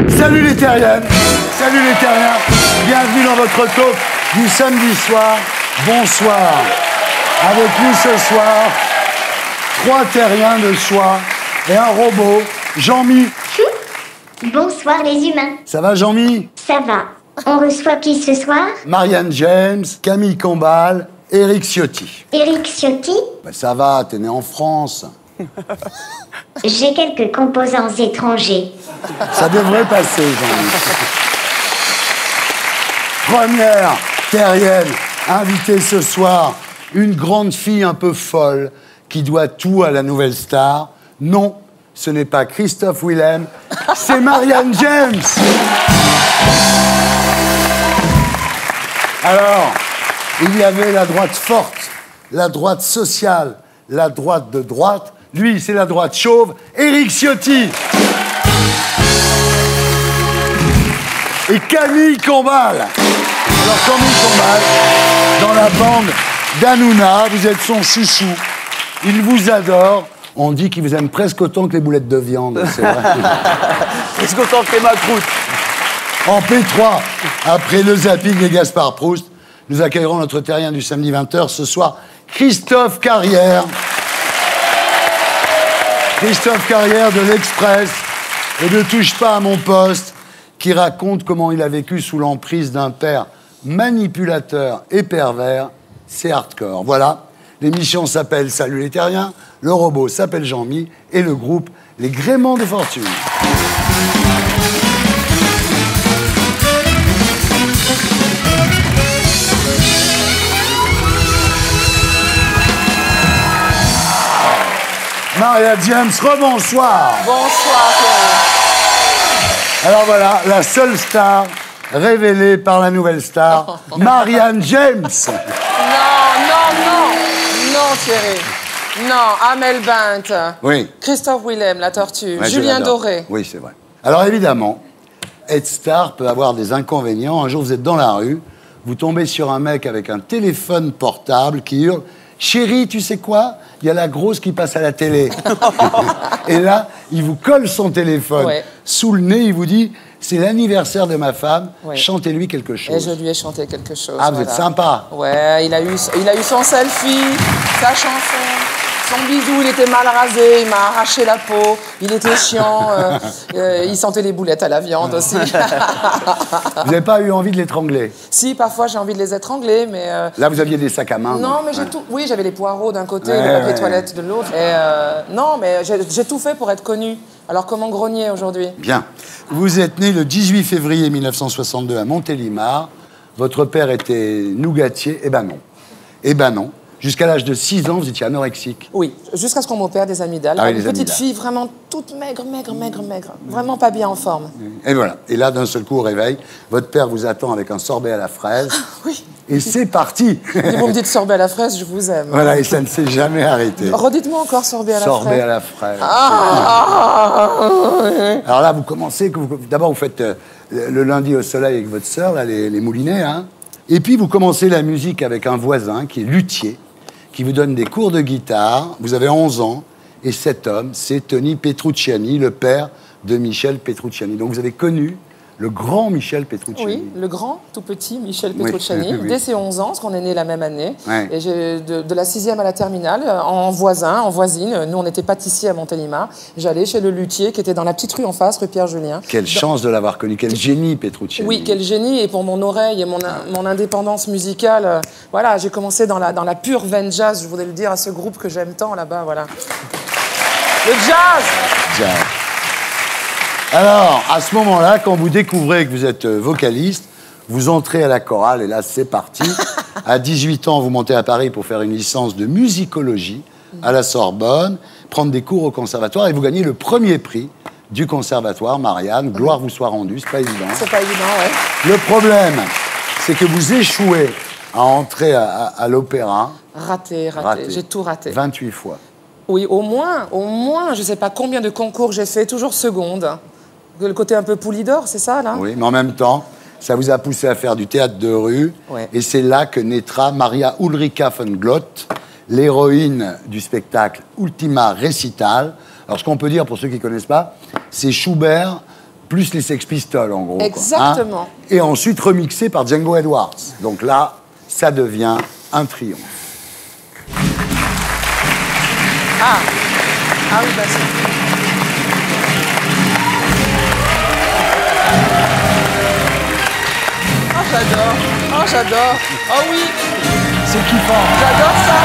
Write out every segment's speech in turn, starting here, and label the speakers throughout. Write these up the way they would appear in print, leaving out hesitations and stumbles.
Speaker 1: Salut les terriens, salut les terriens, bienvenue dans votre talk du samedi soir. Bonsoir. Avec nous ce soir, 3 terriens de choix et un robot, Jean-Mi.
Speaker 2: Bonsoir les humains.
Speaker 1: Ça va Jean-Mi?
Speaker 2: Ça va. On reçoit qui ce soir?
Speaker 1: Marianne James, Camille Combal, Éric Ciotti.
Speaker 2: Éric Ciotti?
Speaker 1: Ben ça va, t'es né en France.
Speaker 2: J'ai quelques composants étrangers.
Speaker 1: Ça devrait passer, Jean-Mi. Première terrienne invitée ce soir, une grande fille un peu folle qui doit tout à la nouvelle star. Non, ce n'est pas Christophe Willem, c'est Marianne James. Alors, il y avait la droite forte, la droite sociale, la droite de droite. Lui, c'est la droite chauve, Éric Ciotti. Et Camille Combal. Alors, Camille Combal, dans la bande d'Hanouna, vous êtes son chouchou. Il vous adore. On dit qu'il vous aime presque autant que les boulettes de viande, c'est vrai.
Speaker 3: Presque autant que les macroutes.
Speaker 1: En P3, après le zapping et Gaspard Proust, nous accueillerons notre terrien du samedi 20h ce soir, Christophe Carrière. Christophe Carrière de l'Express et de Touche pas à mon poste, qui raconte comment il a vécu sous l'emprise d'un père manipulateur et pervers. C'est hardcore. Voilà, l'émission s'appelle Salut les terriens, le robot s'appelle Jean-Mi et le groupe Les Gréments de Fortune. Maria James, rebonsoir.
Speaker 3: Bonsoir, Pierre.
Speaker 1: Alors voilà, la seule star révélée par la nouvelle star, Marianne James.
Speaker 3: Non, Thierry. Non, Amel Bent.
Speaker 1: Oui.
Speaker 3: Christophe Willem, la tortue.
Speaker 1: Ouais,
Speaker 3: Julien Doré.
Speaker 1: Oui, c'est vrai. Alors évidemment, être star peut avoir des inconvénients. Un jour, vous êtes dans la rue, vous tombez sur un mec avec un téléphone portable qui hurle « Chérie, tu sais quoi ? Il y a la grosse qui passe à la télé. » Et là, il vous colle son téléphone sous le nez, il vous dit « C'est l'anniversaire de ma femme, chantez-lui quelque chose. »
Speaker 3: Et je lui ai chanté quelque chose.
Speaker 1: Ah, vous êtes sympa.
Speaker 3: Ouais, il a eu son selfie, sa chanson, son bisou, il était mal rasé, il m'a arraché la peau, il était chiant, il sentait les boulettes à la viande aussi.
Speaker 1: Vous n'avez pas eu envie de l'étrangler?
Speaker 3: Si, parfois j'ai envie de les étrangler, mais...
Speaker 1: Là, vous aviez des sacs à main.
Speaker 3: Non, mais j'ai tout... Oui, j'avais les poireaux d'un côté, le papier toilette de l'autre. Et non, mais j'ai tout fait pour être connue. Alors comment grogner aujourd'hui?
Speaker 1: Bien. Vous êtes né le 18 février 1962 à Montélimar. Votre père était nougatier. Eh ben non. Eh ben non. Jusqu'à l'âge de 6 ans, vous étiez anorexique.
Speaker 3: Oui, jusqu'à ce qu'on m'opère des amygdales. Une petite fille vraiment toute maigre. Vraiment pas bien en forme.
Speaker 1: Et voilà. Et là, d'un seul coup, au réveil, votre père vous attend avec un sorbet à la fraise.
Speaker 3: Oui.
Speaker 1: Et c'est parti.
Speaker 3: Et vous me dites sorbet à la fraise, je vous aime.
Speaker 1: Voilà, et ça ne s'est jamais arrêté.
Speaker 3: Redites-moi encore sorbet à la fraise.
Speaker 1: Sorbet à la fraise. Alors là, vous commencez... D'abord, vous faites le lundi au soleil avec votre sœur, là, les moulinets, hein. Et puis, vous commencez la musique avec un voisin qui est luthier, qui vous donne des cours de guitare. Vous avez 11 ans. Et cet homme, c'est Tony Petrucciani, le père de Michel Petrucciani. Donc, vous avez connu le grand Michel Petrucciani.
Speaker 3: Oui, le grand, tout petit Michel Petrucciani, dès ses 11 ans, parce qu'on est nés la même année. Ouais. Et j'ai de la 6e à la terminale, en voisine. Nous, on était pâtissiers à Montélimar. J'allais chez le luthier qui était dans la petite rue en face, rue Pierre-Julien.
Speaker 1: Quelle chance de l'avoir connu, quel génie Petrucciani.
Speaker 3: Oui, quel génie. Et pour mon oreille et mon indépendance musicale, voilà, j'ai commencé dans la pure veine jazz, je voudrais le dire à ce groupe que j'aime tant là-bas, voilà. Le jazz.
Speaker 1: Jazz. Alors, à ce moment-là, quand vous découvrez que vous êtes vocaliste, vous entrez à la chorale et là, c'est parti. À 18 ans, vous montez à Paris pour faire une licence de musicologie à la Sorbonne, prendre des cours au conservatoire et vous gagnez le premier prix du conservatoire, Marianne. Gloire vous soit rendue, c'est pas évident.
Speaker 3: C'est pas évident, ouais.
Speaker 1: Le problème, c'est que vous échouez à entrer à l'opéra.
Speaker 3: Raté. J'ai tout raté.
Speaker 1: 28 fois.
Speaker 3: Oui, au moins, je sais pas combien de concours j'ai fait, toujours seconde. Le côté un peu Poulidor, c'est ça, là?
Speaker 1: Oui, mais en même temps, ça vous a poussé à faire du théâtre de rue. Ouais. Et c'est là que naîtra Maria Ulrika von Glott, l'héroïne du spectacle Ultima Recital. Alors, ce qu'on peut dire, pour ceux qui ne connaissent pas, c'est Schubert plus les Sex Pistols, en gros.
Speaker 3: Exactement.
Speaker 1: Quoi, hein, et ensuite remixé par Django Edwards. Donc là, ça devient un triomphe.
Speaker 3: Ah oui, bah c'est... Oh, j'adore. Oh, j'adore. Oh oui.
Speaker 1: C'est kiffant.
Speaker 3: J'adore ça,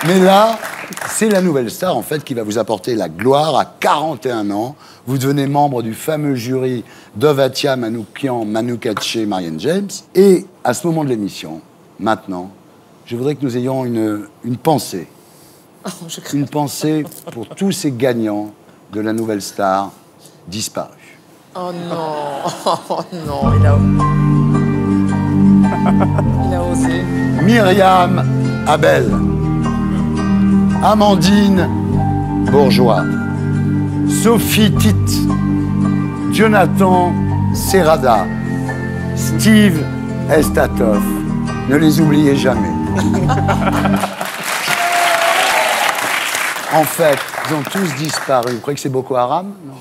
Speaker 1: Mais là, c'est la nouvelle star, en fait, qui va vous apporter la gloire à 41 ans. Vous devenez membre du fameux jury Dovatia, Manoukian, Manu Katché, Marianne James. Et à ce moment de l'émission, maintenant, je voudrais que nous ayons une pensée. Une pensée pour tous ces gagnants de la nouvelle star disparue.
Speaker 3: Oh non. Oh non, il a osé.
Speaker 1: Myriam Abel, Amandine Bourgeois, Sophie Tite, Jonathan Serrada, Steve Estatoff. Ne les oubliez jamais. En fait, ils ont tous disparu. Vous croyez que c'est Boko Haram? Non.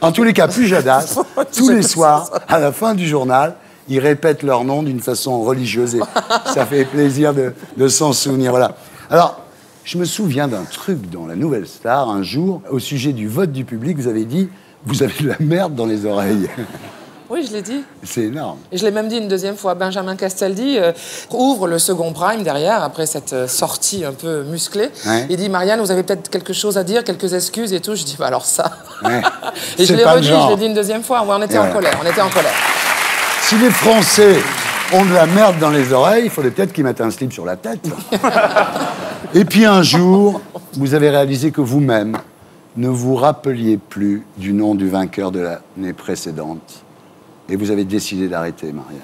Speaker 1: En tous les cas, Pujadas, tous les soirs, à la fin du journal, ils répètent leur nom d'une façon religieuse. Et ça fait plaisir de s'en souvenir. Voilà. Alors, je me souviens d'un truc dans La Nouvelle Star. Un jour, au sujet du vote du public, vous avez dit « Vous avez de la merde dans les oreilles ».
Speaker 3: Oui, je l'ai dit.
Speaker 1: C'est énorme.
Speaker 3: Et je l'ai même dit une deuxième fois. Benjamin Castaldi ouvre le second prime derrière, après cette sortie un peu musclée. Ouais. Il dit, Marianne, vous avez peut-être quelque chose à dire, quelques excuses et tout. Je dis, bah alors ça. Ouais. Et je l'ai redit, je l'ai dit une deuxième fois. Ouais, on était en colère, on était en colère.
Speaker 1: Si les Français ont de la merde dans les oreilles, il faudrait peut-être qu'ils mettent un slip sur la tête. Et puis un jour, vous avez réalisé que vous-même ne vous rappeliez plus du nom du vainqueur de l'année précédente. Et vous avez décidé d'arrêter, Marianne.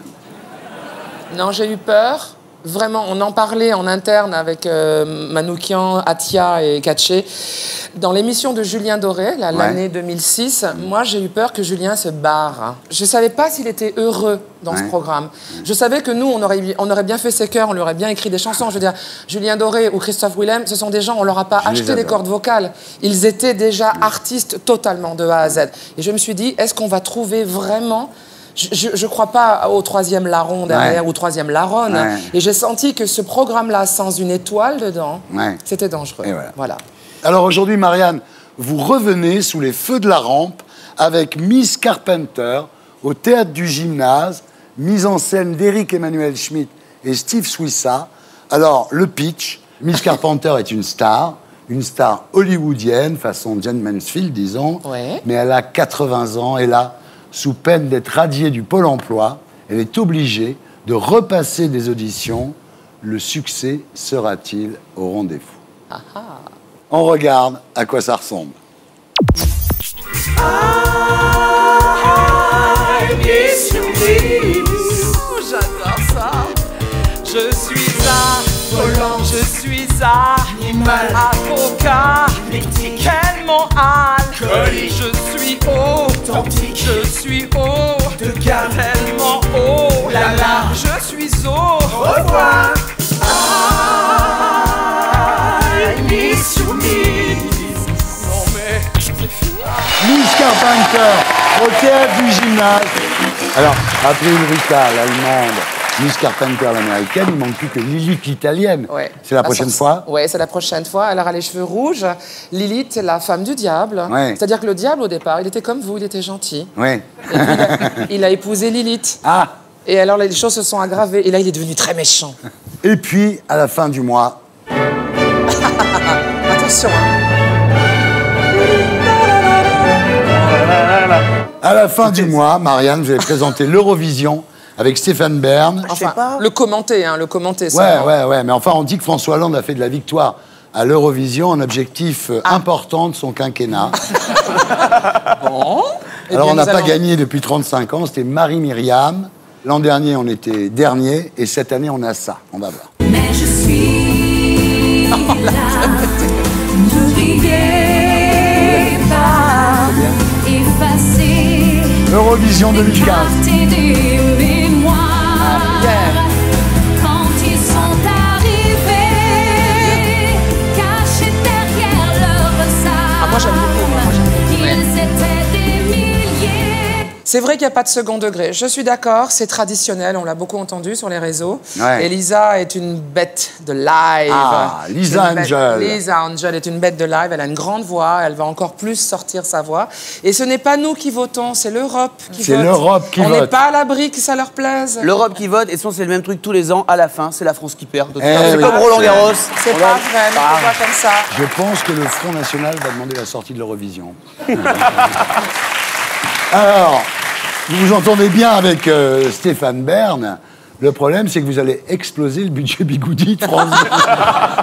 Speaker 3: Non, j'ai eu peur. Vraiment, on en parlait en interne avec Manoukian, Atia et Katché. Dans l'émission de Julien Doré, l'année 2006, moi, j'ai eu peur que Julien se barre. Je ne savais pas s'il était heureux dans ce programme. Je savais que nous, on aurait bien fait ses chœurs, on lui aurait bien écrit des chansons. Je veux dire, Julien Doré ou Christophe Willem, ce sont des gens, on ne leur a pas acheté des cordes vocales. Ils étaient déjà artistes totalement de A à Z. Et je me suis dit, est-ce qu'on va trouver vraiment... Je ne crois pas au troisième larron derrière ou troisième larronne. Et j'ai senti que ce programme-là, sans une étoile dedans, c'était dangereux. Voilà.
Speaker 1: Alors aujourd'hui, Marianne, vous revenez sous les feux de la rampe avec Miss Carpenter au Théâtre du Gymnase, mise en scène d'Éric Emmanuel Schmitt et Steve Swissa. Alors, le pitch, Miss Carpenter est une star hollywoodienne, façon Jane Mansfield, disons, mais elle a 80 ans et là, sous peine d'être radiée du Pôle emploi, elle est obligée de repasser des auditions. Le succès sera-t-il au rendez-vous? On regarde à quoi ça ressemble.
Speaker 3: J'adore ça. Je suis un volant, je suis animal, avocat, tellement colis. Je suis authentique, je suis haut, de garde tellement haut, là là, je suis au revoir. Miss
Speaker 1: Miss Carpenter au Théâtre du Gymnase. Alors, après Ulrika, l'allemande, Miss Carpenter, l'américaine, il manque plus que Lilith, l'italienne. C'est la prochaine fois?
Speaker 3: Oui, c'est la prochaine fois. Elle aura les cheveux rouges. Lilith, c'est la femme du diable. C'est-à-dire que le diable, au départ, il était comme vous, il était gentil. Et puis, il a épousé Lilith. Et alors, les choses se sont aggravées. Et là, il est devenu très méchant.
Speaker 1: Et puis, à la fin du mois...
Speaker 3: Attention,
Speaker 1: À la fin du mois, Marianne, vous allez présenter l'Eurovision avec Stéphane Bern.
Speaker 3: Enfin, le commenter, le commenter.
Speaker 1: Ouais, mais enfin, on dit que François Hollande a fait de la victoire à l'Eurovision un objectif important de son quinquennat.
Speaker 3: Bon.
Speaker 1: Alors, on n'a pas gagné depuis 35 ans, c'était Marie-Myriam. L'an dernier, on était dernier, et cette année, on a ça. On va voir.
Speaker 4: Mais je suis là, n'oubliez pas, effacer
Speaker 1: Eurovision 2015.
Speaker 4: des mémoires.
Speaker 3: C'est vrai qu'il n'y a pas de second degré. Je suis d'accord, c'est traditionnel, on l'a beaucoup entendu sur les réseaux.
Speaker 1: Ouais.
Speaker 3: Et Lisa est une bête de live.
Speaker 1: Ah, Lisa Angel.
Speaker 3: Lisa Angel est une bête de live, elle a une grande voix, elle va encore plus sortir sa voix. Et ce n'est pas nous qui votons, c'est l'Europe qui vote.
Speaker 1: C'est l'Europe qui vote.
Speaker 3: On n'est pas à l'abri que ça leur plaise.
Speaker 5: L'Europe qui vote, et sinon c'est le même truc tous les ans, à la fin, c'est la France qui perd.
Speaker 1: Eh
Speaker 5: C'est
Speaker 1: oui.
Speaker 5: comme Roland Garros.
Speaker 3: C'est pas vrai, mais c'est pas comme ça.
Speaker 1: Je pense que le Front National va demander la sortie de l'Eurovision. Alors, vous vous entendez bien avec Stéphane Bern. Le problème, c'est que vous allez exploser le budget Bigoudi de France.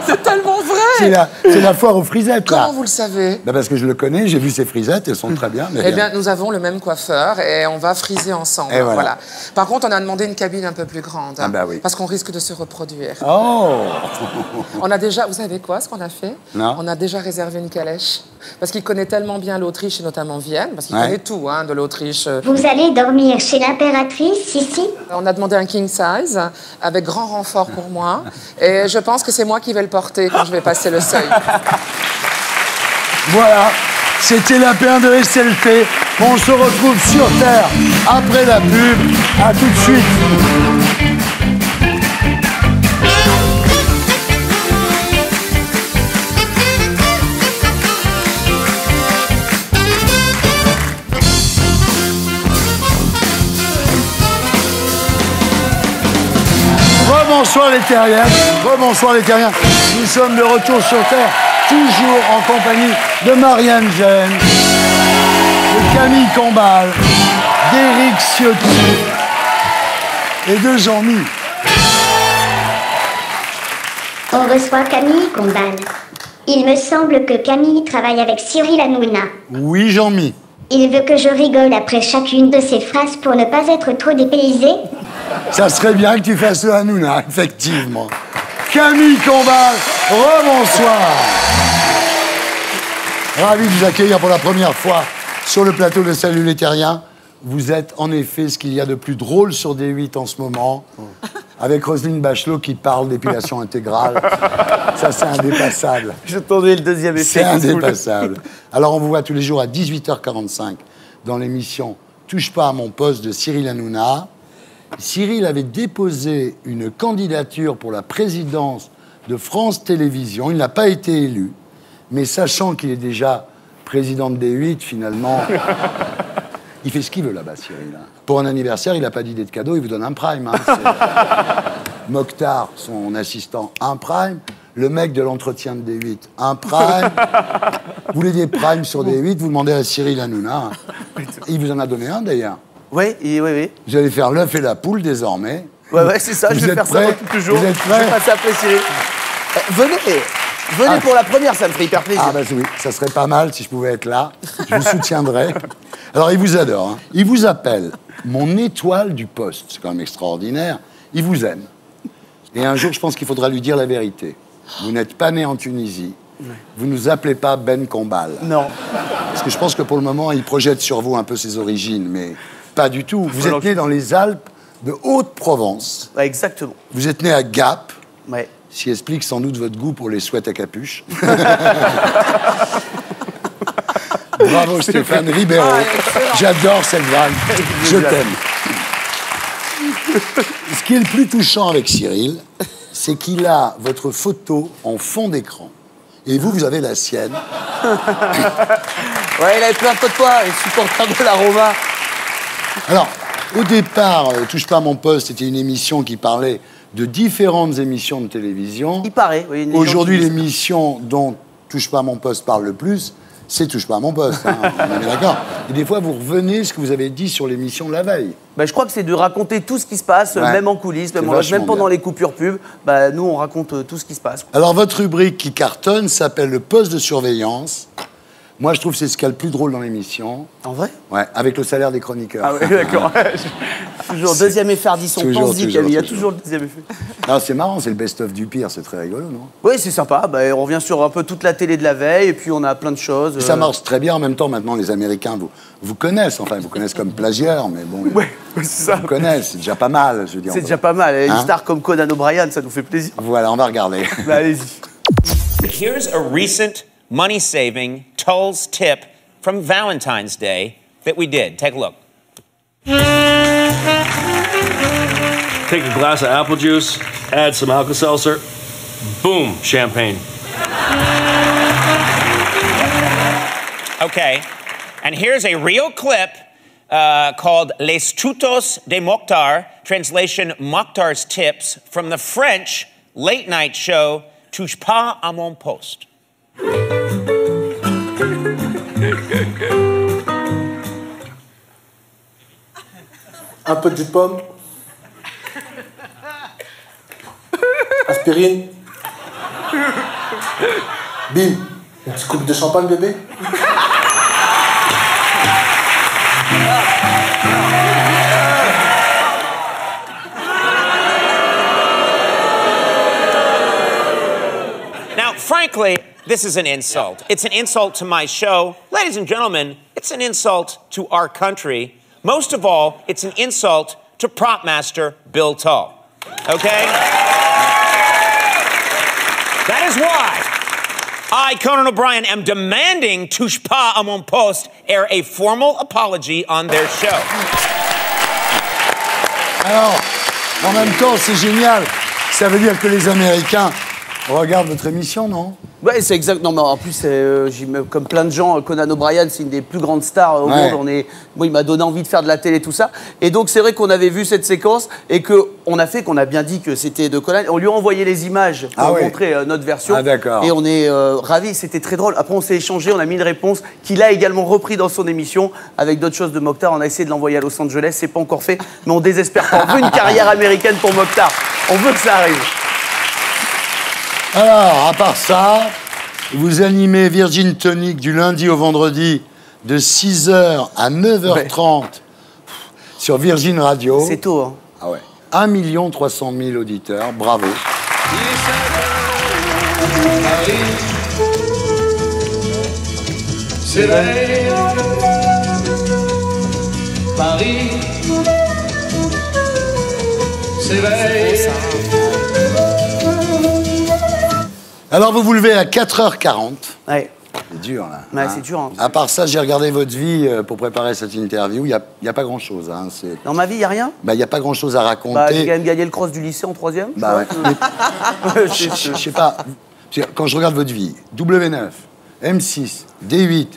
Speaker 3: C'est tellement vrai.
Speaker 1: C'est la foire aux frisettes, là.
Speaker 3: Comment vous le savez?
Speaker 1: Ben parce que je le connais, j'ai vu ses frisettes, elles sont très bien. Mais
Speaker 3: Eh bien, nous avons le même coiffeur et on va friser ensemble.
Speaker 1: Et voilà.
Speaker 3: Par contre, on a demandé une cabine un peu plus grande.
Speaker 1: Ah bah oui.
Speaker 3: Parce qu'on risque de se reproduire.
Speaker 1: Oh.
Speaker 3: On a déjà, vous savez quoi, ce qu'on a fait?
Speaker 1: Non.
Speaker 3: On a déjà réservé une calèche. Parce qu'il connaît tellement bien l'Autriche et notamment Vienne, parce qu'il
Speaker 1: Ouais.
Speaker 3: connaît tout de l'Autriche.
Speaker 2: Vous allez dormir chez l'impératrice ici?
Speaker 3: On a demandé un king size avec grand renfort pour moi. Et je pense que c'est moi qui vais le porter quand je vais passer le seuil.
Speaker 1: Voilà, c'était la P1 de SLT. On se retrouve sur Terre après la pub. À tout de suite. Rebonsoir les terriens, rebonsoir les terriens. Nous sommes de retour sur Terre, toujours en compagnie de Marianne Gênes, de Camille Combal, d'Éric Ciotti et de Jean-Mi.
Speaker 2: On reçoit Camille Combal. Il me semble que Camille travaille avec Cyril Hanouna.
Speaker 1: Oui, Jean-Mi.
Speaker 2: Il veut que je rigole après chacune de ses phrases pour ne pas être trop dépaysé.
Speaker 1: Ça serait bien que tu fasses le Hanouna, effectivement. Camille Combal, rebonsoir. Ravi de vous accueillir pour la première fois sur le plateau de Salut les Terriens. Vous êtes en effet ce qu'il y a de plus drôle sur D8 en ce moment, avec Roselyne Bachelot qui parle d'épilation intégrale. Ça, c'est indépassable.
Speaker 5: J'attendais le deuxième effet.
Speaker 1: C'est indépassable. Alors, on vous voit tous les jours à 18h45 dans l'émission Touche pas à mon poste de Cyril Hanouna. Cyril avait déposé une candidature pour la présidence de France Télévisions. Il n'a pas été élu, mais sachant qu'il est déjà président de D8, finalement, il fait ce qu'il veut là-bas, Cyril. Pour un anniversaire, il n'a pas d'idée de cadeau, il vous donne un prime. Mokhtar, son assistant, un prime. Le mec de l'entretien de D8, un prime. Vous voulez des primes sur D8, vous demandez à Cyril Hanouna. Il vous en a donné un, d'ailleurs.
Speaker 5: Oui, oui.
Speaker 1: Vous allez faire l'œuf et la poule, désormais.
Speaker 5: Ouais, c'est ça,
Speaker 1: Vous
Speaker 5: je vais
Speaker 1: êtes
Speaker 5: faire
Speaker 1: prêts
Speaker 5: ça tous les jours.
Speaker 1: Vous êtes
Speaker 5: Je
Speaker 1: prêts
Speaker 5: vais passer après Cyril. Venez pour la première, ça me fait hyper plaisir.
Speaker 1: Ah bah oui, ça serait pas mal si je pouvais être là. Je vous soutiendrais. Alors, il vous adore. Hein. Il vous appelle mon étoile du poste. C'est quand même extraordinaire. Il vous aime. Et un jour, je pense qu'il faudra lui dire la vérité. Vous n'êtes pas né en Tunisie. Vous ne nous appelez pas Ben Combal.
Speaker 5: Non.
Speaker 1: Parce que je pense que pour le moment, il projette sur vous un peu ses origines, mais pas du tout. Vous êtes né dans les Alpes de Haute-Provence.
Speaker 5: Ouais, exactement.
Speaker 1: Vous êtes né à Gap.
Speaker 5: Ouais.
Speaker 1: Ce qui explique sans doute votre goût pour les sweats à capuche. Bravo Stéphane Ribeiro. J'adore cette vanne. Je t'aime. Ce qui est le plus touchant avec Cyril, c'est qu'il a votre photo en fond d'écran. Et vous avez la sienne.
Speaker 5: Ouais, il avait plein de potes toi, les supporters de la Roma.
Speaker 1: Alors, au départ, Touche pas à mon poste, c'était une émission qui parlait de différentes émissions de télévision.
Speaker 5: Il paraît, oui.
Speaker 1: Aujourd'hui, l'émission dont Touche pas à mon poste parle le plus, c'est Touche pas à mon poste. Hein, on est bien d'accord. Et des fois, vous revenez ce que vous avez dit sur l'émission de la veille.
Speaker 5: Bah, je crois que c'est de raconter tout ce qui se passe,
Speaker 1: Ouais.
Speaker 5: même en coulisses, même
Speaker 1: vachement
Speaker 5: pendant
Speaker 1: bien.
Speaker 5: les coupures pub. Bah, nous, on raconte tout ce qui se passe.
Speaker 1: Alors, votre rubrique qui cartonne s'appelle le poste de surveillance. Moi, je trouve que c'est ce qu'il y a le plus drôle dans l'émission.
Speaker 5: En vrai?
Speaker 1: Ouais, avec le salaire des chroniqueurs.
Speaker 5: Ah ouais, d'accord. Toujours deuxième effet ardisson.
Speaker 1: Toujours,
Speaker 5: Pense-y,
Speaker 1: toujours,
Speaker 5: Camille, il y a
Speaker 1: toujours.
Speaker 5: toujours le deuxième effet.
Speaker 1: Non, c'est marrant, c'est le best-of du pire, c'est très rigolo, non?
Speaker 5: Oui, c'est sympa. Bah, on revient sur un peu toute la télé de la veille, et puis on a plein de choses.
Speaker 1: Ça marche très bien. En même temps, maintenant, les Américains vous connaissent. Enfin, ils vous connaissent comme plagiaire, mais bon,
Speaker 5: Ouais, c'est ça.
Speaker 1: ils vous connaissent. C'est déjà pas mal, je veux dire.
Speaker 5: C'est déjà pas mal. Et
Speaker 1: Hein
Speaker 5: une star comme Conan O'Brien, ça nous fait plaisir.
Speaker 1: Voilà, on va regarder.
Speaker 5: Bah, allez-y.
Speaker 6: Here's a recent money-saving Toll's tip from Valentine's Day that we did. Take a look.
Speaker 7: Take a glass of apple juice, add some Alka-Seltzer, boom, champagne.
Speaker 6: Okay, and here's a real clip called Les Tutos de Mokhtar, translation Mokhtar's Tips, from the French late-night show Touche pas à mon poste.
Speaker 8: Un peu de jus de pomme. Aspirine. Bim. Une petite coupe de champagne, bébé.
Speaker 6: Now, frankly, this is an insult. It's an insult to my show. Ladies and gentlemen, it's an insult to our country. Most of all, it's an insult to prop master Bill Tull. Okay? That is why I, Conan O'Brien, am demanding Touche pas à mon poste air a formal apology on their show.
Speaker 1: Alors, en même temps, c'est génial. Ça veut dire que les Américains regardent votre émission, non?
Speaker 5: Ouais, c'est exact. Non, mais en plus, comme plein de gens, Conan O'Brien, c'est une des plus grandes stars au monde. Moi, il m'a donné envie de faire de la télé, tout ça. Et donc, c'est vrai qu'on avait vu cette séquence et qu'on a bien dit que c'était de Conan. On lui a envoyé les images pour montrer notre version.
Speaker 1: Ah, d'accord.
Speaker 5: Et on est ravis. C'était très drôle. Après, on s'est échangé. On a mis une réponse qu'il a également repris dans son émission avec d'autres choses de Mokhtar. On a essayé de l'envoyer à Los Angeles. C'est pas encore fait, mais on désespère pas. On veut une carrière américaine pour Mokhtar. On veut que ça arrive.
Speaker 1: Alors, à part ça, vous animez Virgin Tonic du lundi au vendredi de 6h à 9h30 sur Virgin Radio.
Speaker 5: C'est tôt, hein.
Speaker 1: Ah ouais. 1 300 000 auditeurs, bravo.
Speaker 9: S'éveille, Paris s'éveille.
Speaker 1: Alors, vous vous levez à 4h40.
Speaker 5: Ouais.
Speaker 1: C'est dur, là.
Speaker 5: Ouais, c'est dur. Hein.
Speaker 1: À part ça, j'ai regardé votre vie pour préparer cette interview. Il n'y a pas grand-chose. Hein.
Speaker 5: Dans ma vie, il n'y a rien?
Speaker 1: Il n'y a pas grand-chose à raconter.
Speaker 5: Bah, j'ai quand même gagné le cross du lycée en 3e.
Speaker 1: Bah ouais. Je sais pas. Quand je regarde votre vie, W9, M6, D8,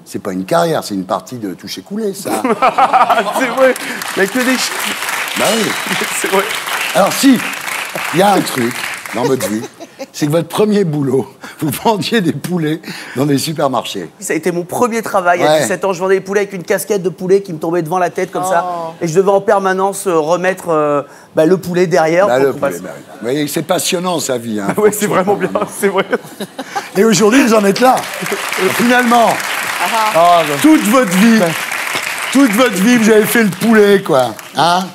Speaker 1: c'est pas une carrière, c'est une partie de toucher-couler, ça.
Speaker 5: C'est vrai. Il n'y a que des chiffres.
Speaker 1: Bah oui.
Speaker 5: C'est vrai.
Speaker 1: Alors si, il y a un truc dans votre vie, c'est que votre premier boulot, vous vendiez des poulets dans des supermarchés.
Speaker 5: Ça a été mon premier travail. À 17 ans, je vendais des poulets avec une casquette de poulet qui me tombait devant la tête comme ça. Et je devais en permanence remettre le poulet derrière.
Speaker 1: Le poulet, Vous voyez, c'est passionnant, sa vie. Hein,
Speaker 5: oui, c'est vraiment bien, c'est vrai.
Speaker 1: Et aujourd'hui, vous en êtes là. Finalement, toute votre vie, vous avez fait le poulet, quoi. Hein?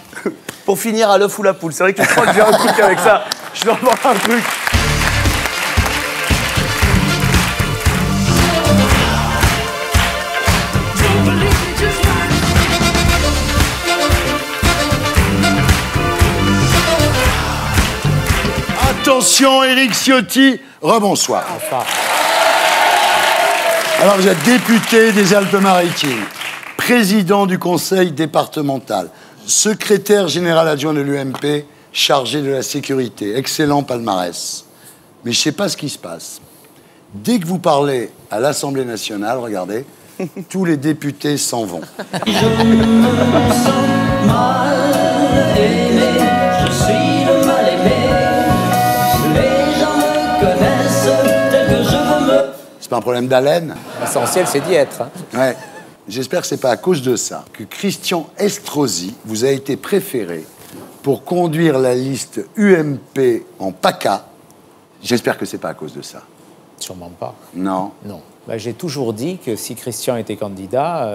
Speaker 5: Pour finir à l'œuf ou la poule. C'est vrai que je crois que j'ai un truc avec ça. Je dois avoir un truc.
Speaker 1: Attention, Éric Ciotti, rebonsoir. Alors, vous êtes député des Alpes-Maritimes, président du conseil départemental, secrétaire général adjoint de l'UMP, chargé de la sécurité. Excellent palmarès. Mais je ne sais pas ce qui se passe. Dès que vous parlez à l'Assemblée nationale, regardez, tous les députés s'en vont.
Speaker 9: Je me sens mal aimé, je suis le mal aimé. Les gens me connaissent tel que je veux me...
Speaker 1: C'est pas un problème d'haleine?
Speaker 10: L'essentiel, c'est d'y être. Hein.
Speaker 1: Ouais. J'espère que c'est pas à cause de ça que Christian Estrosi vous a été préféré pour conduire la liste UMP en PACA. J'espère que c'est pas à cause de ça.
Speaker 10: Sûrement pas.
Speaker 1: Non.
Speaker 10: Non. Ben, j'ai toujours dit que si Christian était candidat,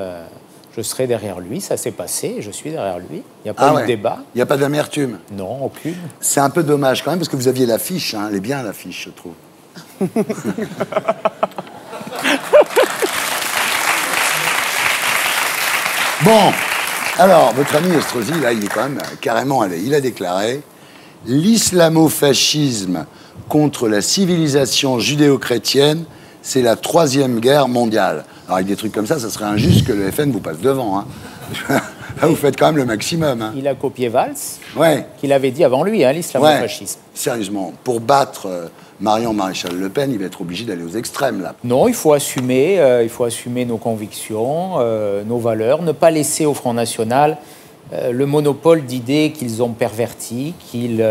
Speaker 10: je serais derrière lui. Ça s'est passé, je suis derrière lui. Il n'y a pas eu de débat.
Speaker 1: Il n'y a pas d'amertume?
Speaker 10: Non, aucune.
Speaker 1: C'est un peu dommage quand même, parce que vous aviez l'affiche. Hein. Elle est bien, l'affiche, je trouve. Bon, alors, votre ami Estrosi, là, il est quand même carrément allé. Il a déclaré « L'islamo-fascisme contre la civilisation judéo-chrétienne, c'est la 3e guerre mondiale. » Alors, avec des trucs comme ça serait injuste que le FN vous passe devant. Hein. Là, vous faites quand même le maximum. Hein.
Speaker 10: Il a copié Valls,
Speaker 1: ouais.
Speaker 10: qu'il avait dit avant lui, hein, l'islamo-fascisme.
Speaker 1: Ouais. Sérieusement, pour battre Marion Maréchal Le Pen, il va être obligé d'aller aux extrêmes, là.
Speaker 10: Non, il faut assumer nos convictions, nos valeurs, ne pas laisser au Front National le monopole d'idées qu'ils ont perverties, qu'ils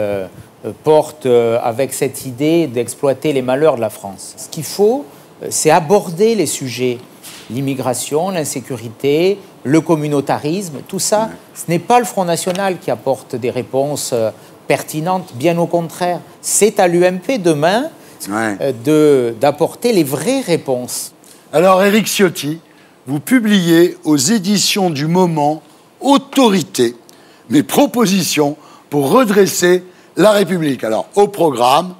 Speaker 10: portent avec cette idée d'exploiter les malheurs de la France. Ce qu'il faut, c'est aborder les sujets. L'immigration, l'insécurité, le communautarisme, tout ça, ce n'est pas le Front National qui apporte des réponses pertinentes, bien au contraire. C'est à l'UMP demain d'apporter les vraies réponses.
Speaker 1: Alors, Éric Ciotti, vous publiez aux éditions du Moment Autorité, mes propositions pour redresser la République. Alors, au programme,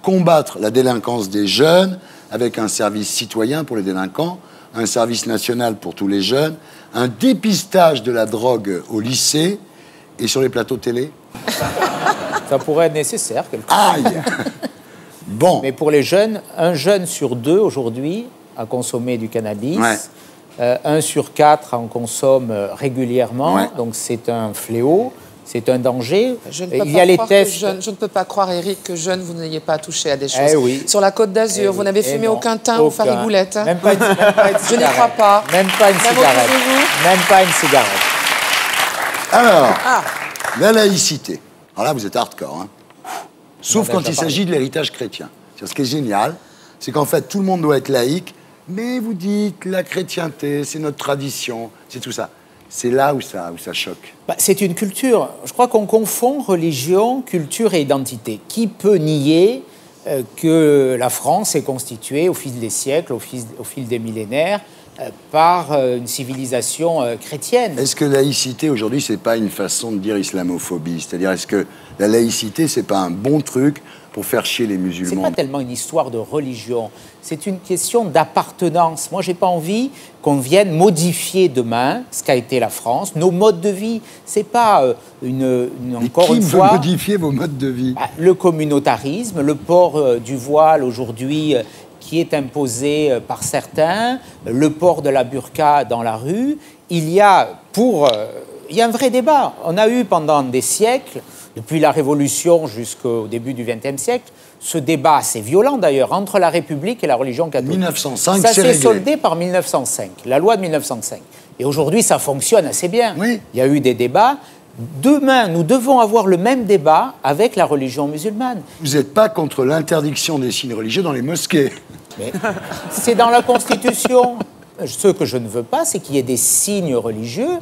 Speaker 1: combattre la délinquance des jeunes avec un service citoyen pour les délinquants, un service national pour tous les jeunes, un dépistage de la drogue au lycée et sur les plateaux télé.
Speaker 10: Ça pourrait être nécessaire, quelque part.
Speaker 1: Aïe. Bon.
Speaker 10: Mais pour les jeunes, un jeune sur 2 aujourd'hui a consommé du cannabis. Ouais. 1 sur 4 en consomme régulièrement. Ouais. Donc c'est un fléau. C'est un danger.
Speaker 3: Je ne peux pas croire, Éric, que jeune, vous n'ayez pas touché à des choses.
Speaker 10: Eh oui.
Speaker 3: Sur la Côte d'Azur, vous n'avez fumé aucun thym ou farigoulette.
Speaker 10: Même pas une cigarette.
Speaker 3: Je n'y crois pas.
Speaker 10: Même pas une cigarette. Même pas une cigarette.
Speaker 1: Alors, la laïcité. Alors là, vous êtes hardcore. Hein. Sauf quand il s'agit de l'héritage chrétien. Ce qui est génial, c'est qu'en fait, tout le monde doit être laïque, mais vous dites, la chrétienté, c'est notre tradition, c'est tout ça. C'est là où ça choque.
Speaker 10: C'est une culture. Je crois qu'on confond religion, culture et identité. Qui peut nier que la France est constituée au fil des siècles, au fil des millénaires, par une civilisation chrétienne?
Speaker 1: Est-ce que laïcité, aujourd'hui, c'est pas une façon de dire islamophobie? C'est-à-dire, est-ce que la laïcité, c'est pas un bon truc pour faire chier les musulmans?
Speaker 10: C'est pas tellement une histoire de religion, c'est une question d'appartenance. Moi, j'ai pas envie qu'on vienne modifier demain ce qu'a été la France, nos modes de vie. C'est pas encore une fois...
Speaker 1: Qui veut modifier vos modes de vie?
Speaker 10: Le communautarisme, le port du voile aujourd'hui qui est imposé par certains, le port de la burqa dans la rue. Il y a un vrai débat. On a eu pendant des siècles, depuis la Révolution jusqu'au début du XXe siècle, ce débat assez violent d'ailleurs entre la République et la religion catholique.
Speaker 1: 1905,
Speaker 10: ça s'est soldé par 1905, la loi de 1905. Et aujourd'hui, ça fonctionne assez bien.
Speaker 1: Oui.
Speaker 10: Il y a eu des débats. Demain, nous devons avoir le même débat avec la religion musulmane.
Speaker 1: Vous n'êtes pas contre l'interdiction des signes religieux dans les mosquées?
Speaker 10: Mais c'est dans la Constitution. Ce que je ne veux pas, c'est qu'il y ait des signes religieux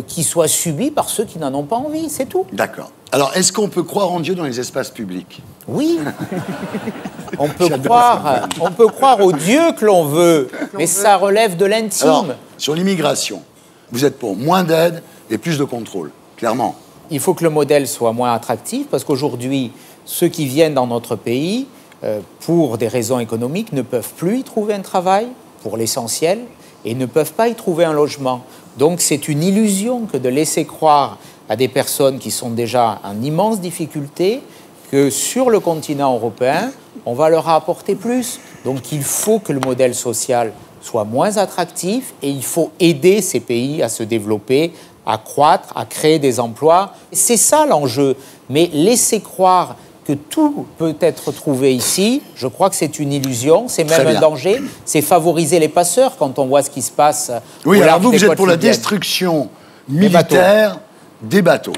Speaker 10: qui soient subis par ceux qui n'en ont pas envie, c'est tout.
Speaker 1: D'accord. Alors, est-ce qu'on peut croire en Dieu dans les espaces publics?
Speaker 10: Oui. On peut croire au Dieu que l'on veut, mais ça relève de l'intime.
Speaker 1: Alors, sur l'immigration, vous êtes pour moins d'aide et plus de contrôle, clairement.
Speaker 10: Il faut que le modèle soit moins attractif, parce qu'aujourd'hui, ceux qui viennent dans notre pays, pour des raisons économiques, ne peuvent plus y trouver un travail, pour l'essentiel, et ne peuvent pas y trouver un logement. Donc c'est une illusion que de laisser croire à des personnes qui sont déjà en immense difficulté que sur le continent européen, on va leur apporter plus. Donc il faut que le modèle social soit moins attractif et il faut aider ces pays à se développer, à croître, à créer des emplois. C'est ça l'enjeu. Mais laisser croire que tout peut être trouvé ici, je crois que c'est une illusion, c'est même un danger, c'est favoriser les passeurs quand on voit ce qui se passe.
Speaker 1: Oui, alors vous êtes pour la destruction militaire des bateaux.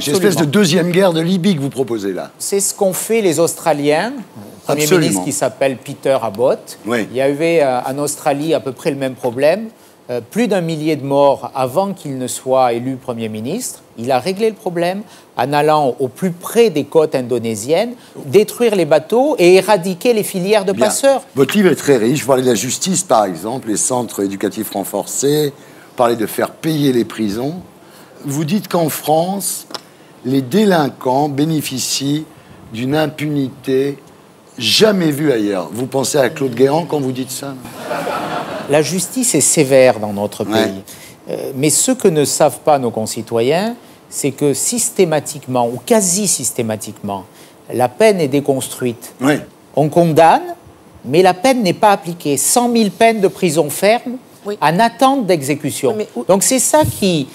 Speaker 1: C'est une espèce de deuxième guerre de Libye que vous proposez là.
Speaker 10: C'est ce qu'ont fait les Australiens. Un Premier ministre qui s'appelle Peter Abbott.
Speaker 1: Oui.
Speaker 10: Il y avait en Australie à peu près le même problème. Plus d'1 millier de morts avant qu'il ne soit élu Premier ministre. Il a réglé le problème en allant au plus près des côtes indonésiennes, détruire les bateaux et éradiquer les filières de passeurs.
Speaker 1: Votre livre est très riche. Vous parlez de la justice, par exemple, les centres éducatifs renforcés, vous parlez de faire payer les prisons. Vous dites qu'en France, les délinquants bénéficient d'une impunité jamais vue ailleurs. Vous pensez à Claude Guéant quand vous dites ça?
Speaker 10: La justice est sévère dans notre pays. Mais ce que ne savent pas nos concitoyens, c'est que systématiquement, ou quasi systématiquement, la peine est déconstruite.
Speaker 1: Oui.
Speaker 10: On condamne, mais la peine n'est pas appliquée. 100 000 peines de prison ferme en attente d'exécution. Donc c'est ça qui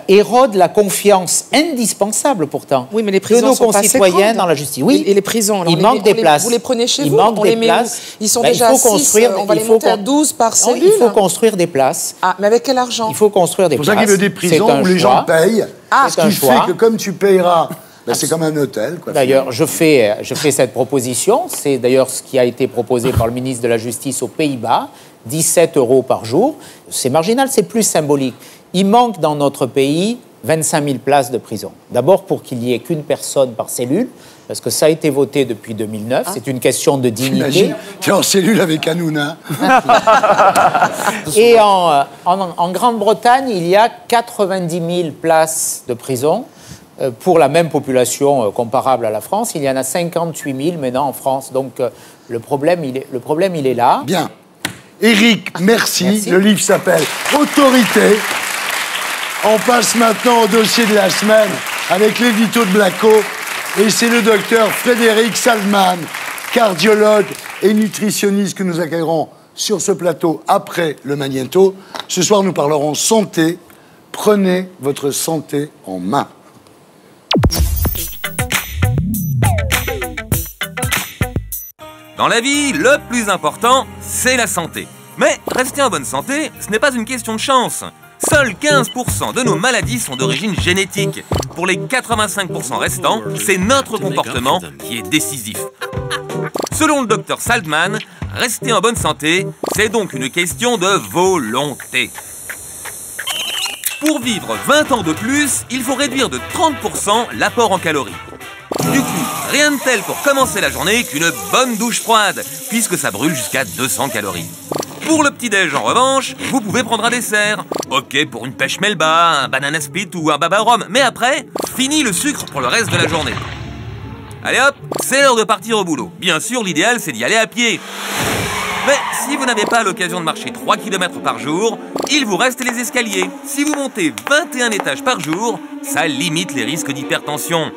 Speaker 10: érode la confiance indispensable pourtant
Speaker 3: mais les
Speaker 10: de nos concitoyens dans la justice. Oui,
Speaker 3: et les prisons, alors
Speaker 10: il manque des places.
Speaker 3: Vous les prenez chez
Speaker 10: il
Speaker 3: vous,
Speaker 10: manque
Speaker 3: on
Speaker 10: des
Speaker 3: les met
Speaker 10: places.
Speaker 3: Ils sont déjà à 6, on va les monter à 12 par cellule.
Speaker 10: Il faut construire des places.
Speaker 3: Ah, mais avec quel argent?
Speaker 10: Il faut construire des places.
Speaker 1: C'est pour ça qu'il veut des prisons où les gens payent. Ce qui fait que comme tu payeras, c'est comme un hôtel.
Speaker 10: D'ailleurs, je fais cette proposition. C'est d'ailleurs ce qui a été proposé par le ministre de la Justice aux Pays-Bas. 17 € par jour. C'est marginal, c'est plus symbolique. Il manque dans notre pays 25 000 places de prison. D'abord pour qu'il n'y ait qu'une personne par cellule, parce que ça a été voté depuis 2009. C'est une question de dignité.
Speaker 1: Tu es en cellule avec Hanouna.
Speaker 10: Et en Grande-Bretagne, il y a 90 000 places de prison. Pour la même population comparable à la France, il y en a 58 000 maintenant en France. Donc le problème, il est là.
Speaker 1: Bien. Éric, merci. Le livre s'appelle Autorité. On passe maintenant au dossier de la semaine avec l'édito de Blacko. Et c'est le docteur Frédéric Salman, cardiologue et nutritionniste que nous accueillerons sur ce plateau après le Magnéto. Ce soir, nous parlerons santé. Prenez votre santé en main.
Speaker 11: Dans la vie, le plus important, c'est la santé. Mais rester en bonne santé, ce n'est pas une question de chance. Seuls 15% de nos maladies sont d'origine génétique. Pour les 85% restants, c'est notre comportement qui est décisif. Selon le docteur Salman, rester en bonne santé, c'est donc une question de volonté. Pour vivre 20 ans de plus, il faut réduire de 30% l'apport en calories. Du coup, rien de tel pour commencer la journée qu'une bonne douche froide, puisque ça brûle jusqu'à 200 calories. Pour le petit-déj, en revanche, vous pouvez prendre un dessert. Ok pour une pêche melba, un banana split ou un baba au rhum, mais après, fini le sucre pour le reste de la journée. Allez hop, c'est l'heure de partir au boulot. Bien sûr, l'idéal, c'est d'y aller à pied. Mais si vous n'avez pas l'occasion de marcher 3 km par jour, il vous reste les escaliers. Si vous montez 21 étages par jour, ça limite les risques d'hypertension.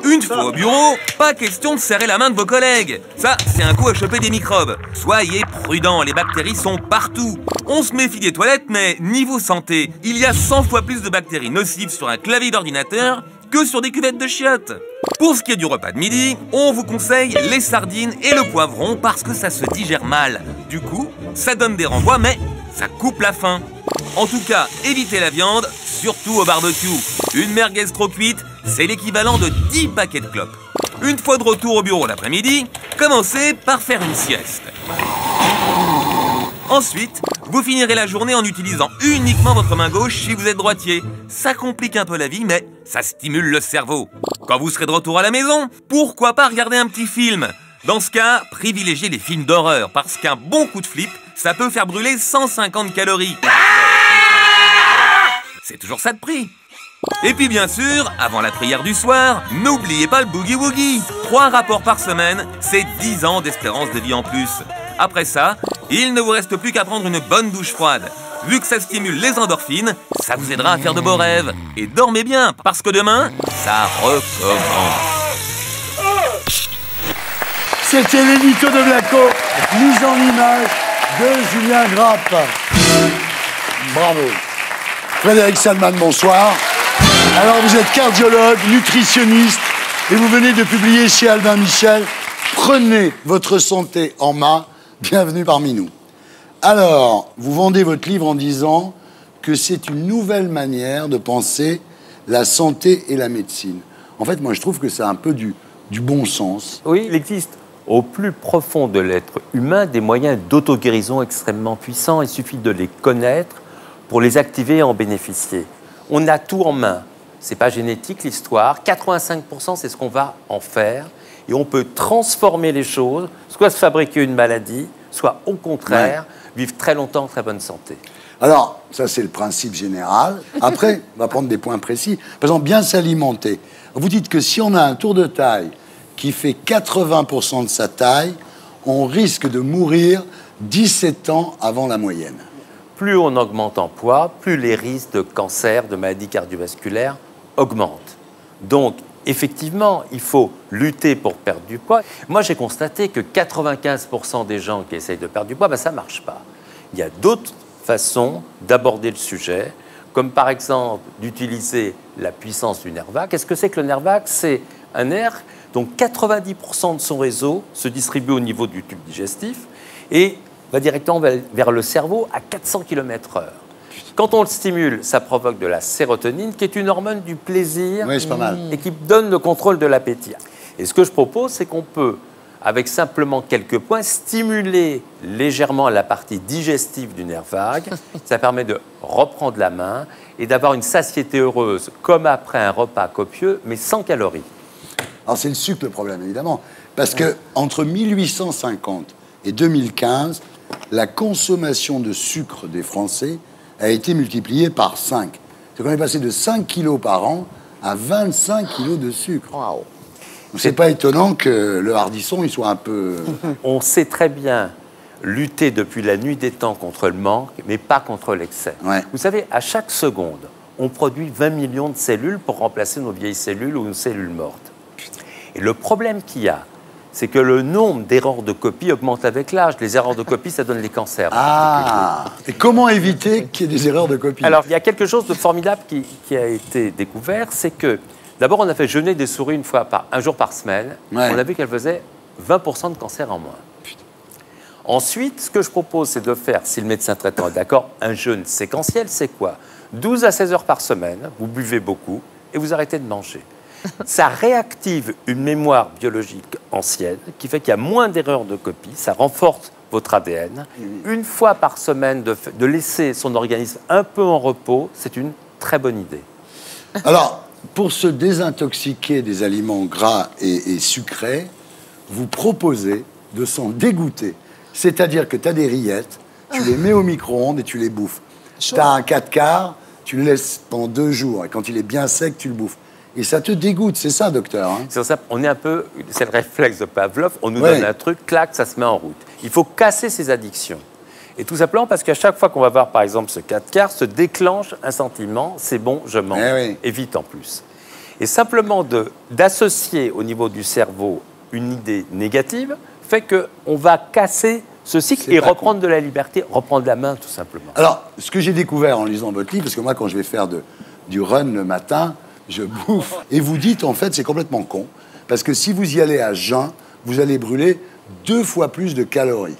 Speaker 11: Une fois au bureau, pas question de serrer la main de vos collègues. Ça, c'est un coup à choper des microbes. Soyez prudents, les bactéries sont partout. On se méfie des toilettes, mais niveau santé, il y a 100 fois plus de bactéries nocives sur un clavier d'ordinateur que sur des cuvettes de chiottes. Pour ce qui est du repas de midi, on vous conseille les sardines et le poivron parce que ça se digère mal. Du coup, ça donne des renvois, mais ça coupe la faim. En tout cas, évitez la viande, surtout au barbecue. Une merguez trop cuite, c'est l'équivalent de 10 paquets de clopes. Une fois de retour au bureau l'après-midi, commencez par faire une sieste. Ensuite, vous finirez la journée en utilisant uniquement votre main gauche si vous êtes droitier. Ça complique un peu la vie, mais ça stimule le cerveau. Quand vous serez de retour à la maison, pourquoi pas regarder un petit film? Dans ce cas, privilégiez les films d'horreur, parce qu'un bon coup de flip, ça peut faire brûler 150 calories. C'est toujours ça de prix. Et puis bien sûr, avant la prière du soir, n'oubliez pas le boogie-woogie. 3 rapports par semaine, c'est 10 ans d'espérance de vie en plus. Après ça, il ne vous reste plus qu'à prendre une bonne douche froide. Vu que ça stimule les endorphines, ça vous aidera à faire de beaux rêves. Et dormez bien, parce que demain, ça recommence.
Speaker 1: C'était l'édito de Blacko, mise en image de Julien Grappe. Bravo. Frédéric Salman, bonsoir. Alors, vous êtes cardiologue, nutritionniste, et vous venez de publier chez Albin Michel « Prenez votre santé en main ». Bienvenue parmi nous. Alors, vous vendez votre livre en disant que c'est une nouvelle manière de penser la santé et la médecine. En fait, moi, je trouve que c'est un peu du bon sens.
Speaker 12: Oui, il existe au plus profond de l'être humain des moyens d'auto-guérison extrêmement puissants. Il suffit de les connaître pour les activer et en bénéficier. On a tout en main. Ce n'est pas génétique l'histoire. 85%, c'est ce qu'on va en faire. Et on peut transformer les choses, soit se fabriquer une maladie, soit au contraire, vivre très longtemps en très bonne santé.
Speaker 1: Alors, ça c'est le principe général. Après, on va prendre des points précis. Par exemple, bien s'alimenter. Vous dites que si on a un tour de taille qui fait 80% de sa taille, on risque de mourir 17 ans avant la moyenne.
Speaker 12: Plus on augmente en poids, plus les risques de cancer, de maladies cardiovasculaires augmentent. Donc, effectivement, il faut lutter pour perdre du poids. Moi, j'ai constaté que 95% des gens qui essayent de perdre du poids, ça ne marche pas. Il y a d'autres façons d'aborder le sujet, comme par exemple d'utiliser la puissance du nerf vague. Qu'est-ce que c'est que le nerf vague? C'est un nerf dont 90% de son réseau se distribue au niveau du tube digestif et va directement vers le cerveau à 400 km/h. Quand on le stimule, ça provoque de la sérotonine, qui est une hormone du plaisir
Speaker 1: oui, c'est pas mal.
Speaker 12: et qui donne le contrôle de l'appétit. Et ce que je propose, c'est qu'on peut, avec simplement quelques points, stimuler légèrement la partie digestive du nerf vague. Ça permet de reprendre la main et d'avoir une satiété heureuse, comme après un repas copieux, mais sans calories.
Speaker 1: Alors c'est le sucre le problème, évidemment. Parce que entre 1850 et 2015, la consommation de sucre des Français a été multipliée par 5. C'est qu'on est passé de 5 kilos par an à 25 kilos de sucre.
Speaker 10: Wow.
Speaker 1: C'est pas étonnant que le hardisson il soit un peu...
Speaker 12: On sait très bien lutter depuis la nuit des temps contre le manque, mais pas contre l'excès.
Speaker 1: Ouais.
Speaker 12: Vous savez, à chaque seconde, on produit 20 millions de cellules pour remplacer nos vieilles cellules ou nos cellules mortes. Et le problème qu'il y a, c'est que le nombre d'erreurs de copie augmente avec l'âge. Les erreurs de copie, ça donne les cancers.
Speaker 1: Ah. Et comment éviter qu'il y ait des erreurs de copie?
Speaker 12: Alors, il y a quelque chose de formidable qui a été découvert, c'est que, d'abord, on a fait jeûner des souris un jour par semaine.
Speaker 1: Ouais.
Speaker 12: On a vu qu'elles faisaient 20% de cancer en moins. Ensuite, ce que je propose, c'est de faire, si le médecin traitant est d'accord, un jeûne séquentiel, c'est quoi? 12 à 16 heures par semaine, vous buvez beaucoup et vous arrêtez de manger. Ça réactive une mémoire biologique ancienne qui fait qu'il y a moins d'erreurs de copie, ça renforce votre ADN. Une fois par semaine, de laisser son organisme un peu en repos, c'est une très bonne idée.
Speaker 1: Alors, pour se désintoxiquer des aliments gras et sucrés, vous proposez de s'en dégoûter. C'est-à-dire que tu as des rillettes, tu les mets au micro-ondes et tu les bouffes. Tu as un 4/4, tu le laisses pendant 2 jours et quand il est bien sec, tu le bouffes. Et ça te dégoûte, c'est ça, docteur, hein?
Speaker 12: C'est ça, on est un peu... C'est le réflexe de Pavlov, on nous donne un truc, clac, ça se met en route. Il faut casser ces addictions. Et tout simplement parce qu'à chaque fois qu'on va voir, par exemple, ce 4/4, se déclenche un sentiment, c'est bon, je mange. Et vite en plus. Et simplement d'associer au niveau du cerveau une idée négative fait qu'on va casser ce cycle et reprendre de la liberté, reprendre la main, tout simplement.
Speaker 1: Alors, ce que j'ai découvert en lisant votre livre, parce que moi, quand je vais faire du run le matin, je bouffe. Et vous dites, en fait, c'est complètement con, parce que si vous y allez à jeun, vous allez brûler 2 fois plus de calories.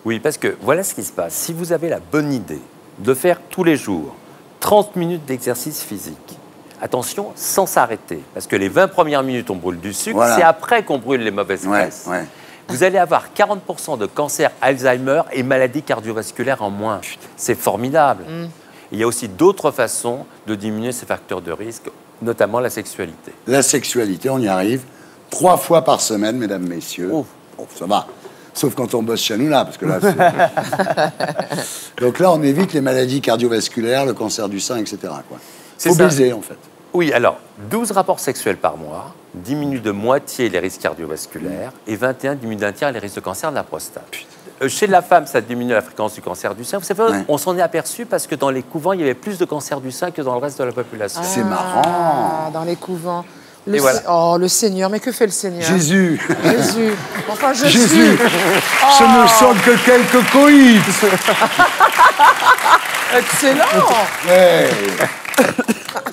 Speaker 12: Oui, parce que voilà ce qui se passe. Si vous avez la bonne idée de faire tous les jours 30 minutes d'exercice physique, attention, sans s'arrêter, parce que les 20 premières minutes, on brûle du sucre, c'est après qu'on brûle les mauvaises graisses. Vous allez avoir 40% de cancer Alzheimer et maladies cardiovasculaires en moins. C'est formidable. Il y a aussi d'autres façons de diminuer ces facteurs de risque, notamment la sexualité.
Speaker 1: La sexualité, on y arrive 3 fois par semaine, mesdames, messieurs. Bon, ça va. Sauf quand on bosse chez nous, là, parce que là, donc là, on évite les maladies cardiovasculaires, le cancer du sein, etc. Il faut baiser, en fait.
Speaker 12: Oui, alors, 12 rapports sexuels par mois diminuent de moitié les risques cardiovasculaires et 21 diminuent d'un tiers les risques de cancer de la prostate. Chez la femme, ça diminue la fréquence du cancer du sein. Vous savez, on s'en est aperçu parce que dans les couvents, il y avait plus de cancer du sein que dans le reste de la population.
Speaker 1: C'est marrant.
Speaker 3: Dans les couvents.
Speaker 12: Voilà.
Speaker 3: Oh, le Seigneur, mais que fait le Seigneur?
Speaker 1: Jésus.
Speaker 3: Jésus. Enfin, je
Speaker 1: Jésus.
Speaker 3: suis...
Speaker 1: Ce ne sont que quelques coïts.
Speaker 3: Excellent.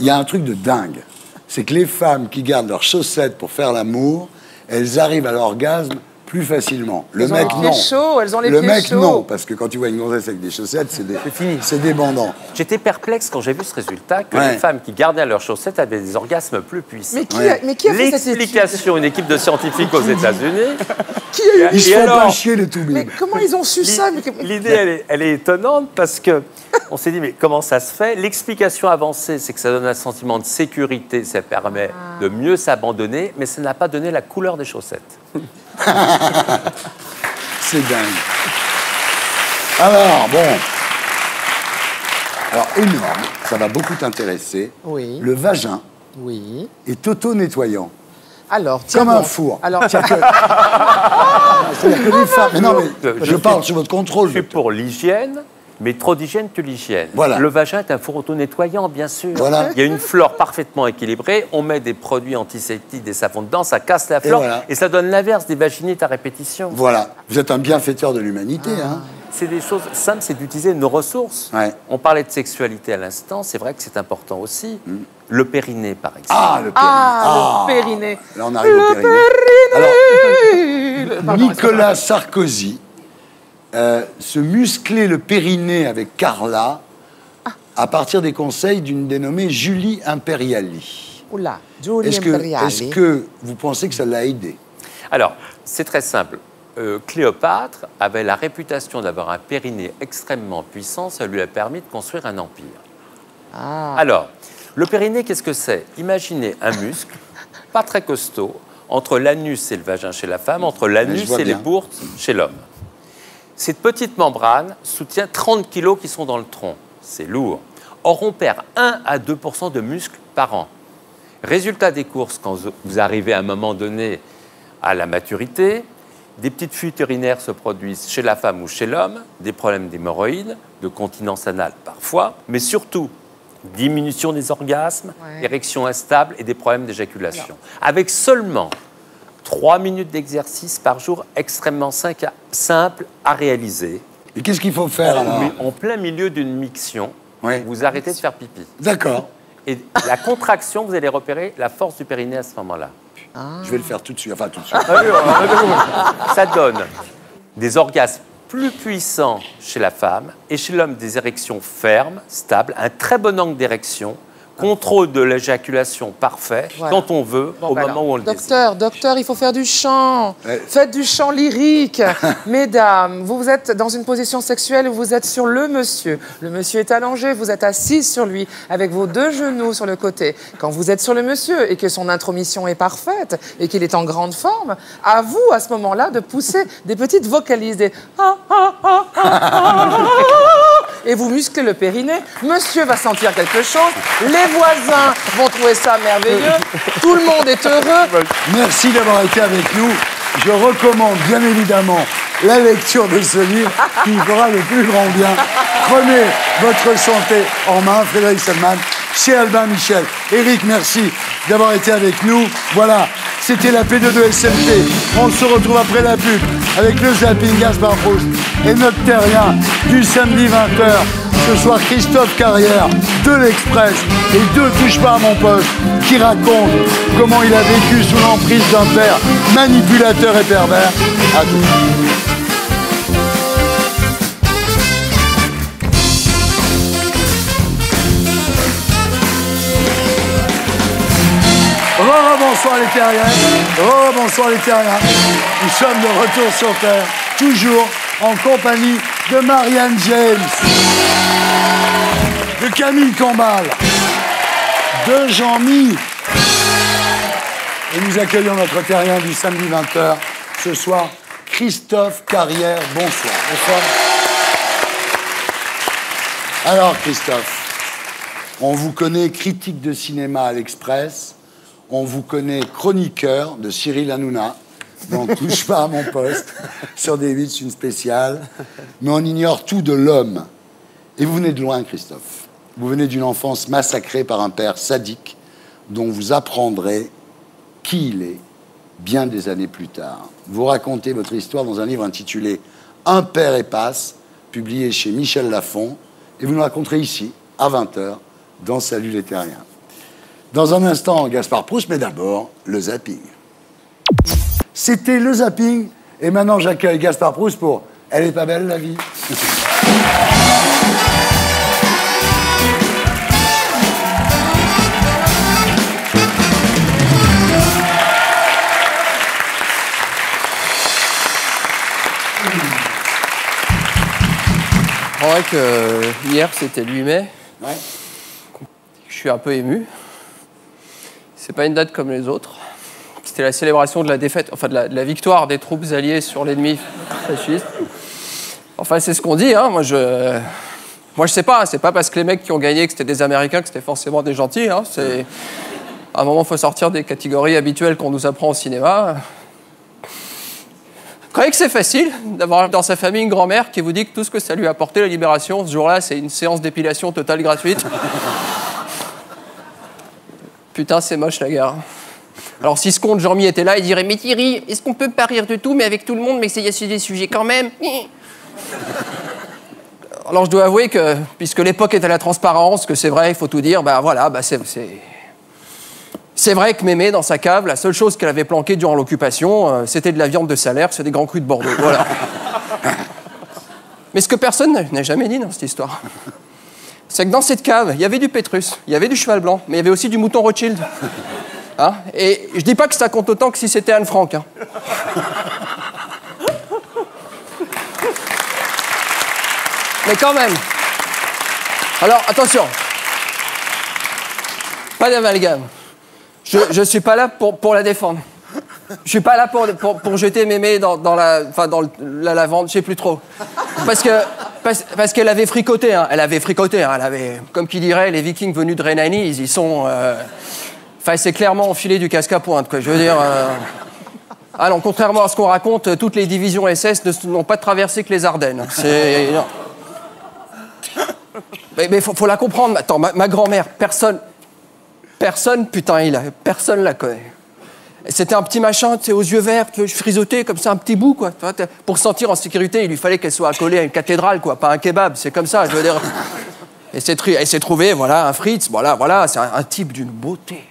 Speaker 1: Il y a un truc de dingue. C'est que les femmes qui gardent leurs chaussettes pour faire l'amour, elles arrivent à l'orgasme plus facilement. Le mec, non.
Speaker 3: Elles ont les
Speaker 1: le
Speaker 3: pieds
Speaker 1: mec,
Speaker 3: chauds.
Speaker 1: Non, parce que quand tu vois une gonzesse avec des chaussettes, c'est débandant.
Speaker 12: J'étais perplexe quand j'ai vu ce résultat, que les femmes qui gardaient leurs chaussettes avaient des orgasmes plus puissants.
Speaker 3: Mais qui a fait cette étude?
Speaker 12: L'explication, une équipe de scientifiques aux États-Unis.
Speaker 1: Ils se font pas chier, les toubibs.
Speaker 3: Mais comment ils ont su ça?
Speaker 12: L'idée, elle est étonnante parce que on s'est dit, mais comment ça se fait? L'explication avancée, c'est que ça donne un sentiment de sécurité, ça permet de mieux s'abandonner, mais ça n'a pas donné la couleur des chaussettes.
Speaker 1: C'est dingue. Alors, bon. Alors, énorme, ça va beaucoup t'intéresser.
Speaker 3: Oui.
Speaker 1: Le vagin est auto-nettoyant.
Speaker 3: Alors,
Speaker 1: comme un four.
Speaker 3: Alors,
Speaker 1: c'est-à-dire que les femmes... Mais non, mais je parle sur votre contrôle.
Speaker 12: Je suis pour l'hygiène, mais trop d'hygiène tue l'hygiène.
Speaker 1: Voilà.
Speaker 12: Le vagin est un four auto-nettoyant, bien sûr.
Speaker 1: Voilà.
Speaker 12: Il y a une flore parfaitement équilibrée, on met des produits antiseptiques, des savons dedans, ça casse la flore, et ça donne l'inverse, des vaginites à répétition.
Speaker 1: Voilà. Vous êtes un bienfaiteur de l'humanité. Hein.
Speaker 12: c'est des choses simples, c'est d'utiliser nos ressources.
Speaker 1: Ouais.
Speaker 12: On parlait de sexualité à l'instant, c'est vrai que c'est important aussi. Le périnée, par exemple.
Speaker 1: Ah, le périnée.
Speaker 3: Ah, le périnée.
Speaker 1: Là, on arrive au périnée. Alors, Nicolas Sarkozy se muscler le périnée avec Carla à partir des conseils d'une dénommée Julie Imperiali.
Speaker 3: Oula, Julie
Speaker 1: Est-ce
Speaker 3: Imperiali.
Speaker 1: que vous pensez que ça l'a aidé?
Speaker 12: Alors, c'est très simple. Cléopâtre avait la réputation d'avoir un périnée extrêmement puissant, ça lui a permis de construire un empire.
Speaker 3: Ah.
Speaker 12: Alors, le périnée, qu'est-ce que c'est? Imaginez un muscle, pas très costaud, entre l'anus et le vagin chez la femme, entre l'anus et les bourses chez l'homme. Cette petite membrane soutient 30 kilos qui sont dans le tronc. C'est lourd. Or, on perd 1 à 2% de muscles par an. Résultat des courses, quand vous arrivez à un moment donné à la maturité, des petites fuites urinaires se produisent chez la femme ou chez l'homme, des problèmes d'hémorroïdes, de continence anale parfois, mais surtout diminution des orgasmes, érection instable et des problèmes d'éjaculation. Avec seulement 3 minutes d'exercice par jour extrêmement simple à réaliser.
Speaker 1: Et qu'est-ce qu'il faut faire alors?
Speaker 12: En plein milieu d'une miction, vous arrêtez de faire pipi.
Speaker 1: D'accord.
Speaker 12: Et la contraction, vous allez repérer la force du périnée à ce moment-là.
Speaker 1: Je vais le faire tout de suite. Enfin, tout de suite.
Speaker 12: Ça donne des orgasmes plus puissants chez la femme et chez l'homme des érections fermes, stables, un très bon angle d'érection, contrôle de l'éjaculation parfait quand on veut, au moment où on le désire.
Speaker 3: Docteur, il faut faire du chant. Faites du chant lyrique. Mesdames, vous êtes dans une position sexuelle où vous êtes sur le monsieur. Le monsieur est allongé, vous êtes assise sur lui, avec vos 2 genoux sur le côté. Quand vous êtes sur le monsieur et que son intromission est parfaite et qu'il est en grande forme, à vous, à ce moment-là, de pousser des petites vocalises, des et vous musclez le périnée. Monsieur va sentir quelque chose. Les voisins vont trouver ça merveilleux. Tout le monde est heureux.
Speaker 1: Merci d'avoir été avec nous. Je recommande bien évidemment la lecture de ce livre qui fera le plus grand bien. Prenez votre santé en main. Frédéric Selman, chez Albin Michel. Éric, merci d'avoir été avec nous. Voilà, c'était la P22 SMP. On se retrouve après la pub avec le zapping Gaspard Proust et notre terrien du samedi 20h. Ce soir, Christophe Carrière de l'Express et de Touche pas à mon poste qui raconte comment il a vécu sous l'emprise d'un père manipulateur et pervers. À tous. Bonsoir les terriens. Bonsoir les terriens. Nous sommes de retour sur Terre, toujours en compagnie de Marianne James, de Camille Combal, de Jean-Mi. Et nous accueillons notre terrien du samedi 20h. Ce soir, Christophe Carrière. Bonsoir. Bonsoir. Alors Christophe, on vous connaît critique de cinéma à l'Express. On vous connaît chroniqueur de Cyril Hanouna, donc Touche pas à mon poste, sur D8, une spéciale. Mais on ignore tout de l'homme. Et vous venez de loin, Christophe. Vous venez d'une enfance massacrée par un père sadique, dont vous apprendrez qui il est bien des années plus tard. Vous racontez votre histoire dans un livre intitulé « Un père et passe », publié chez Michel Lafon, et vous nous raconterez ici, à 20h, dans Salut les terriens. Dans un instant, Gaspard Proust, mais d'abord, le zapping. C'était le zapping, et maintenant j'accueille Gaspard Proust pour « Elle est pas belle, la vie ?»
Speaker 13: C'est vrai que hier, c'était le 8 mai.
Speaker 1: Ouais.
Speaker 13: Je suis un peu ému. C'est pas une date comme les autres. C'était la célébration de la défaite, enfin de la victoire des troupes alliées sur l'ennemi fasciste. Enfin, c'est ce qu'on dit, hein. Moi, je sais pas. C'est pas parce que les mecs qui ont gagné que c'était des Américains que c'était forcément des gentils. Hein. C'est à un moment, il faut sortir des catégories habituelles qu'on nous apprend au cinéma. Vous croyez que c'est facile d'avoir dans sa famille une grand-mère qui vous dit que tout ce que ça lui a apporté, la libération, ce jour-là, c'est une séance d'épilation totale gratuite? Putain, c'est moche, la gare. Alors, si ce con de Jean-Mi était là, il dirait « Mais Thierry, est-ce qu'on peut pas rire de tout, mais avec tout le monde, mais il y a des sujets quand même ?» Alors je dois avouer que, puisque l'époque est à la transparence, que c'est vrai, il faut tout dire, ben voilà, ben c'est vrai que Mémé, dans sa cave, la seule chose qu'elle avait planquée durant l'occupation, c'était de la viande de Salers, c'est des grands crus de Bordeaux, voilà. Mais ce que personne n'a jamais dit dans cette histoire, c'est que dans cette cave, il y avait du Pétrus, il y avait du cheval blanc, mais il y avait aussi du mouton Rothschild. Hein, et je dis pas que ça compte autant que si c'était Anne Frank. Hein. Mais quand même. Alors, attention. Pas d'amalgame. Je suis pas là pour la défendre. Je suis pas là pour jeter Mémé dans la lavande, je sais plus trop. Parce qu'elle avait fricoté, hein. Elle avait, comme qui dirait, les Vikings venus de Rhénanie, ils y sont... Enfin, c'est clairement enfilé du casque à pointe, quoi. Je veux dire... Ah non, contrairement à ce qu'on raconte, toutes les divisions SS n'ont pas traversé que les Ardennes. C'est... Non. Mais faut la comprendre. Attends, ma grand-mère, personne, putain, personne la connaît. C'était un petit machin, tu sais, aux yeux verts, frisotté, comme ça, un petit bout, quoi. Pour se sentir en sécurité, il lui fallait qu'elle soit accolée à une cathédrale, quoi, pas un kebab, c'est comme ça, je veux dire. Elle s'est trouvée, voilà, un Fritz, voilà, c'est un type d'une beauté.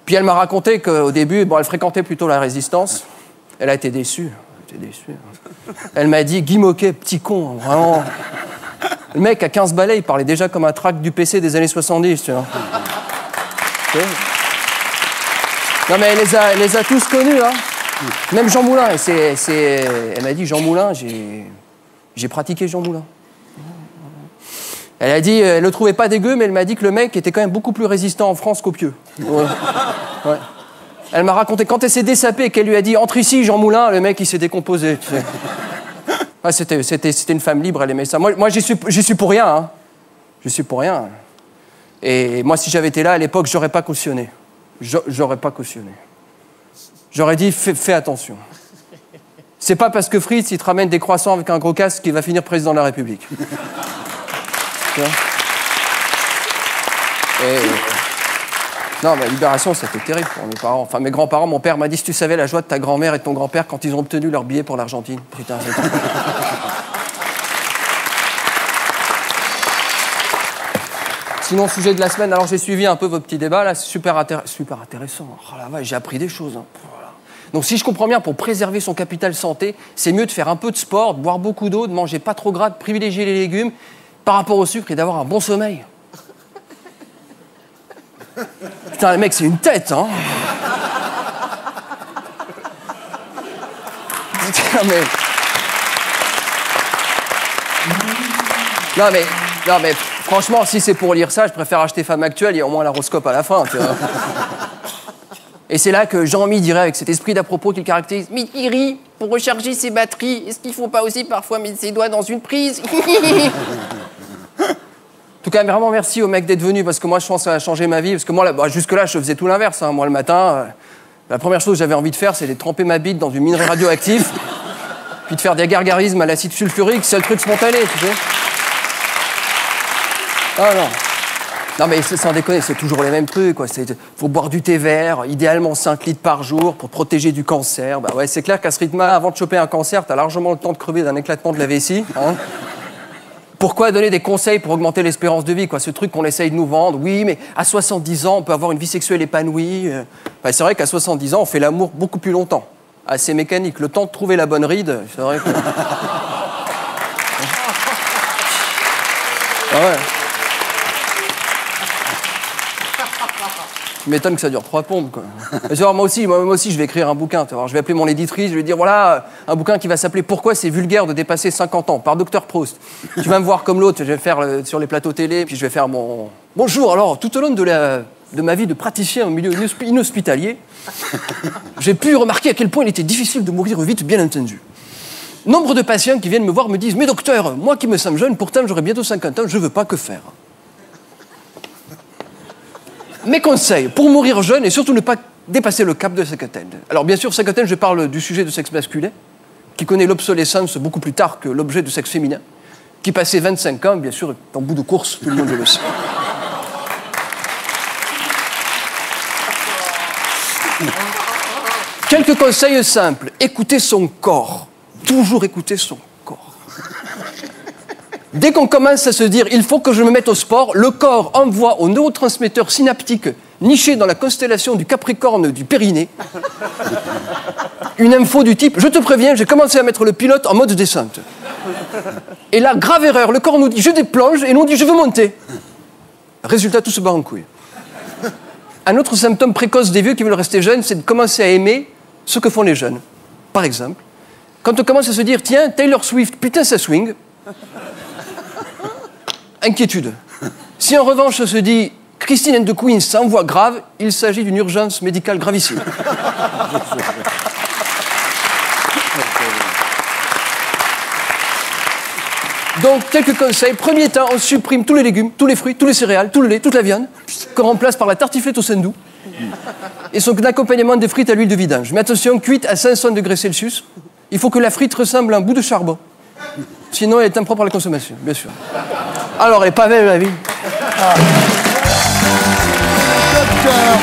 Speaker 13: Puis elle m'a raconté qu'au début, bon, elle fréquentait plutôt la résistance. Elle a été déçue. Elle m'a dit, Guy Moquet, petit con, vraiment. Le mec, à 15 balais, il parlait déjà comme un tract du PC des années 70, tu vois. Non, mais elle les a tous connus, hein. Même Jean Moulin. Elle m'a dit, Jean Moulin, j'ai pratiqué Jean Moulin. Elle a dit, elle le trouvait pas dégueu, mais elle m'a dit que le mec était quand même beaucoup plus résistant en France qu'au Pieux. Ouais. Ouais. Elle m'a raconté, quand elle s'est dessapée et qu'elle lui a dit, entre ici, Jean Moulin, le mec, il s'est décomposé. Tu sais. Ouais, c'était une femme libre, elle aimait ça. Moi j'y suis pour rien, hein. Je suis pour rien. Et moi, si j'avais été là, à l'époque, j'aurais pas cautionné. J'aurais pas cautionné. J'aurais dit, fais attention. C'est pas parce que Fritz, il te ramène des croissants avec un gros casque qu'il va finir président de la République. Non, mais Libération, c'était terrible pour mes parents. Enfin, mes grands-parents, mon père m'a dit, si tu savais la joie de ta grand-mère et de ton grand-père quand ils ont obtenu leur billet pour l'Argentine. Putain, Sinon, sujet de la semaine, alors j'ai suivi un peu vos petits débats, là, c'est super intéressant. Oh la vache, j'ai appris des choses. Hein. Voilà. Donc, si je comprends bien, pour préserver son capital santé, c'est mieux de faire un peu de sport, de boire beaucoup d'eau, de manger pas trop gras, de privilégier les légumes par rapport au sucre et d'avoir un bon sommeil. Putain, le mec, c'est une tête, hein. Non mais, franchement, si c'est pour lire ça, je préfère acheter Femme Actuelle, il y a au moins l'horoscope à la fin, tu vois. Et c'est là que Jean-Mi dirait, avec cet esprit d'à propos qu'il caractérise, mais il rit pour recharger ses batteries. Est-ce qu'il ne faut pas aussi parfois mettre ses doigts dans une prise? En tout cas, vraiment merci au mec d'être venu, parce que moi, je pense que ça a changé ma vie. Parce que moi, jusque-là, je faisais tout l'inverse. Hein. Moi, le matin, la première chose que j'avais envie de faire, c'est de tremper ma bite dans une minerai radioactive, puis de faire des gargarismes à l'acide sulfurique, c'est le truc spontané, tu sais. Ah non. Non, mais sans déconner, c'est toujours les mêmes trucs, quoi. Faut boire du thé vert, idéalement 5 litres par jour pour te protéger du cancer. Bah ouais, c'est clair qu'à ce rythme-là, avant de choper un cancer, t'as largement le temps de crever d'un éclatement de la vessie. Hein. Pourquoi donner des conseils pour augmenter l'espérance de vie, quoi? Ce truc qu'on essaye de nous vendre. Oui, mais à 70 ans, on peut avoir une vie sexuelle épanouie. Bah, c'est vrai qu'à 70 ans, on fait l'amour beaucoup plus longtemps. Assez mécanique. Le temps de trouver la bonne ride, c'est vrai que... Ah ouais. Je m'étonne que ça dure 3 pompes, quoi. Moi aussi, je vais écrire un bouquin. Je vais appeler mon éditrice, je vais dire, voilà, un bouquin qui va s'appeler « Pourquoi c'est vulgaire de dépasser 50 ans ?» par Dr Proust. Tu vas me voir comme l'autre, je vais faire sur les plateaux télé, puis je vais faire mon... Bonjour, alors, tout au long de ma vie de praticien au milieu inhospitalier, j'ai pu remarquer à quel point il était difficile de mourir vite, bien entendu. Nombre de patients qui viennent me voir me disent « Mais docteur, moi qui me sens jeune, pourtant j'aurai bientôt 50 ans, je veux pas que faire. » Mes conseils pour mourir jeune et surtout ne pas dépasser le cap de cinquantaine. Alors bien sûr, cinquantaine, je parle du sujet de sexe masculin, qui connaît l'obsolescence beaucoup plus tard que l'objet de sexe féminin, qui passé 25 ans, bien sûr, est en bout de course, tout le monde le sait. Quelques conseils simples. Écoutez son corps. Toujours écouter son corps. Dès qu'on commence à se dire « il faut que je me mette au sport », le corps envoie aux neurotransmetteurs synaptiques nichés dans la constellation du Capricorne du Périnée une info du type « je te préviens, j'ai commencé à mettre le pilote en mode descente ». Et là, grave erreur, le corps nous dit « je déplonge » et nous on dit « je veux monter ». Résultat, tout se bat en couille. Un autre symptôme précoce des vieux qui veulent rester jeunes, c'est de commencer à aimer ce que font les jeunes. Par exemple, quand on commence à se dire « tiens, Taylor Swift, putain ça swing », inquiétude. Si en revanche on se dit Christine and the Queens sans voix grave, il s'agit d'une urgence médicale gravissime. Donc, quelques conseils. Premier temps, on supprime tous les légumes, tous les fruits, tous les céréales, tout le lait, toute la viande, qu'on remplace par la tartiflette au sandou et son accompagnement des frites à l'huile de vidange. Mais attention, cuite à 500 degrés Celsius, il faut que la frite ressemble à un bout de charbon. Sinon, elle est impropre à la consommation, bien sûr. Alors, elle est pas belle, la vie.
Speaker 1: Docteur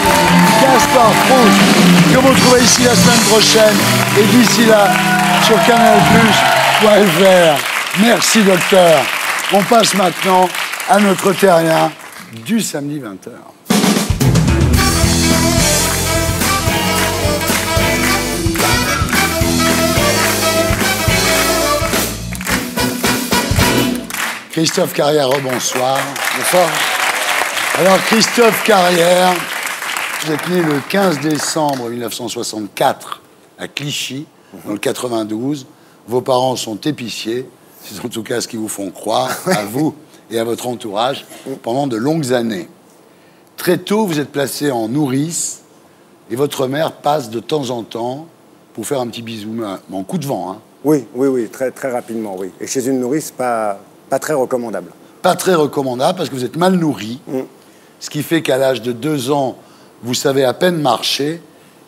Speaker 1: Gaspard Proust, que vous retrouvez ici la semaine prochaine et d'ici là sur canalplus.fr. Merci, docteur. On passe maintenant à notre terrien du samedi 20h. Christophe Carrière, bonsoir. Bonsoir. Alors, Christophe Carrière, vous êtes né le 15 décembre 1964 à Clichy, dans le 92. Vos parents sont épiciers, c'est en tout cas ce qu'ils vous font croire, à vous et à votre entourage, pendant de longues années. Très tôt, vous êtes placé en nourrice et votre mère passe de temps en temps pour faire un petit bisou, en coup de vent. Hein.
Speaker 14: Oui, très, très rapidement, oui. Et chez une nourrice, pas très recommandable.
Speaker 1: Pas très recommandable parce que vous êtes mal nourri, ce qui fait qu'à l'âge de 2 ans, vous savez à peine marcher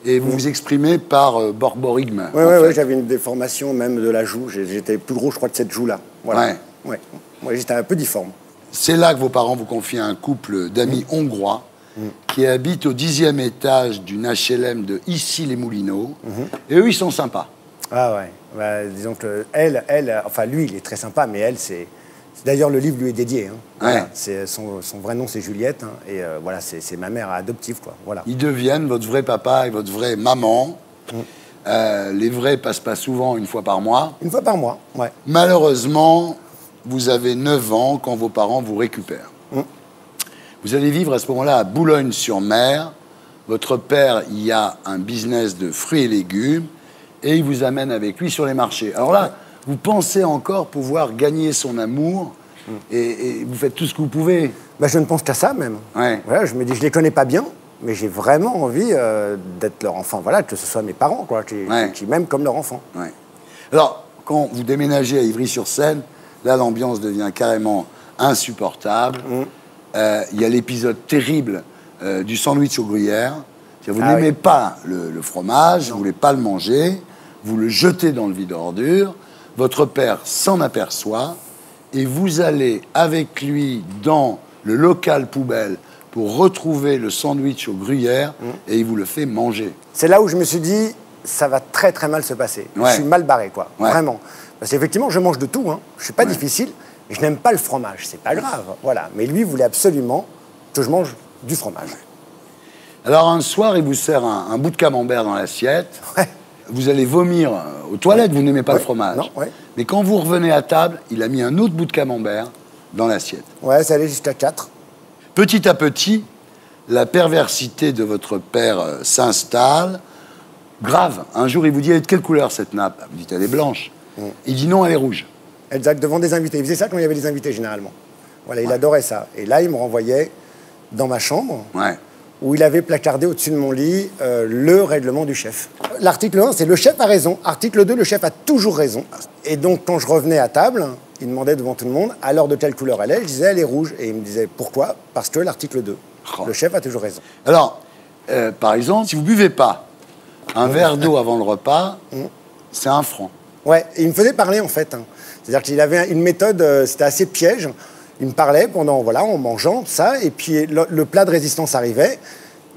Speaker 1: et vous vous exprimez par borborigme.
Speaker 14: Oui, j'avais une déformation même de la joue. J'étais plus gros, je crois, de cette joue-là. Voilà. Ouais. Moi, j'étais un peu difforme.
Speaker 1: C'est là que vos parents vous confient à un couple d'amis hongrois qui habitent au 10e étage d'une HLM de Issy-les-Moulineaux. Et eux, ils sont sympas.
Speaker 14: Ah ouais. Bah, disons que elle, enfin lui, il est très sympa, mais elle, c'est... D'ailleurs, le livre lui est dédié. Hein. Voilà. Son vrai nom, c'est Juliette. Hein. Et voilà, c'est ma mère adoptive, quoi. Voilà.
Speaker 1: Ils deviennent votre vrai papa et votre vraie maman. Les vrais passent pas souvent, une fois par mois.
Speaker 14: Une fois par mois, ouais.
Speaker 1: Malheureusement, vous avez 9 ans quand vos parents vous récupèrent. Vous allez vivre à ce moment-là à Boulogne-sur-Mer. Votre père y a un business de fruits et légumes et il vous amène avec lui sur les marchés. Alors là, vous pensez encore pouvoir gagner son amour et vous faites tout ce que vous pouvez.
Speaker 14: Bah, je ne pense qu'à ça, même.
Speaker 1: Ouais.
Speaker 14: Voilà, je me dis, je les connais pas bien, mais j'ai vraiment envie d'être leur enfant. Voilà, que ce soit mes parents, quoi, qui m'aiment comme leur enfant.
Speaker 1: Ouais. Alors, quand vous déménagez à Ivry-sur-Seine, là, l'ambiance devient carrément insupportable. Il y a l'épisode terrible du sandwich aux gruyères. Vous n'aimez pas le fromage, vous ne voulez pas le manger, vous le jetez dans le vide-ordures. Votre père s'en aperçoit et vous allez avec lui dans le local poubelle pour retrouver le sandwich aux gruyères et il vous le fait manger.
Speaker 14: C'est là où je me suis dit, ça va très très mal se passer. Je suis mal barré, quoi, vraiment. Parce qu'effectivement, je mange de tout, hein. Je suis pas difficile, mais je n'aime pas le fromage, c'est pas grave, voilà. Mais lui voulait absolument que je mange du fromage.
Speaker 1: Alors un soir, il vous sert un bout de camembert dans l'assiette. Vous allez vomir aux toilettes, vous n'aimez pas le fromage.
Speaker 14: Non,
Speaker 1: mais quand vous revenez à table, il a mis un autre bout de camembert dans l'assiette.
Speaker 14: Ouais, ça allait jusqu'à 4.
Speaker 1: Petit à petit, la perversité de votre père s'installe. Grave, un jour, il vous dit, elle est de quelle couleur cette nappe? Vous dites, elle est blanche. Il dit non, elle est rouge.
Speaker 14: Exact, devant des invités. Il faisait ça quand il y avait des invités, généralement. Voilà, il adorait ça. Et là, il me renvoyait dans ma chambre. Où il avait placardé au-dessus de mon lit le règlement du chef. L'article 1, c'est le chef a raison. Article 2, le chef a toujours raison. Et donc, quand je revenais à table, il demandait devant tout le monde, alors de quelle couleur elle est? Je disais, elle est rouge. Et il me disait, pourquoi? Parce que l'article 2, le chef a toujours raison.
Speaker 1: Alors, par exemple, si vous buvez pas un verre d'eau avant le repas, c'est 1 franc.
Speaker 14: Ouais, et il me faisait parler, en fait. Hein. C'est-à-dire qu'il avait une méthode, c'était assez piège. Il me parlait pendant, voilà, en mangeant, ça, et puis le plat de résistance arrivait.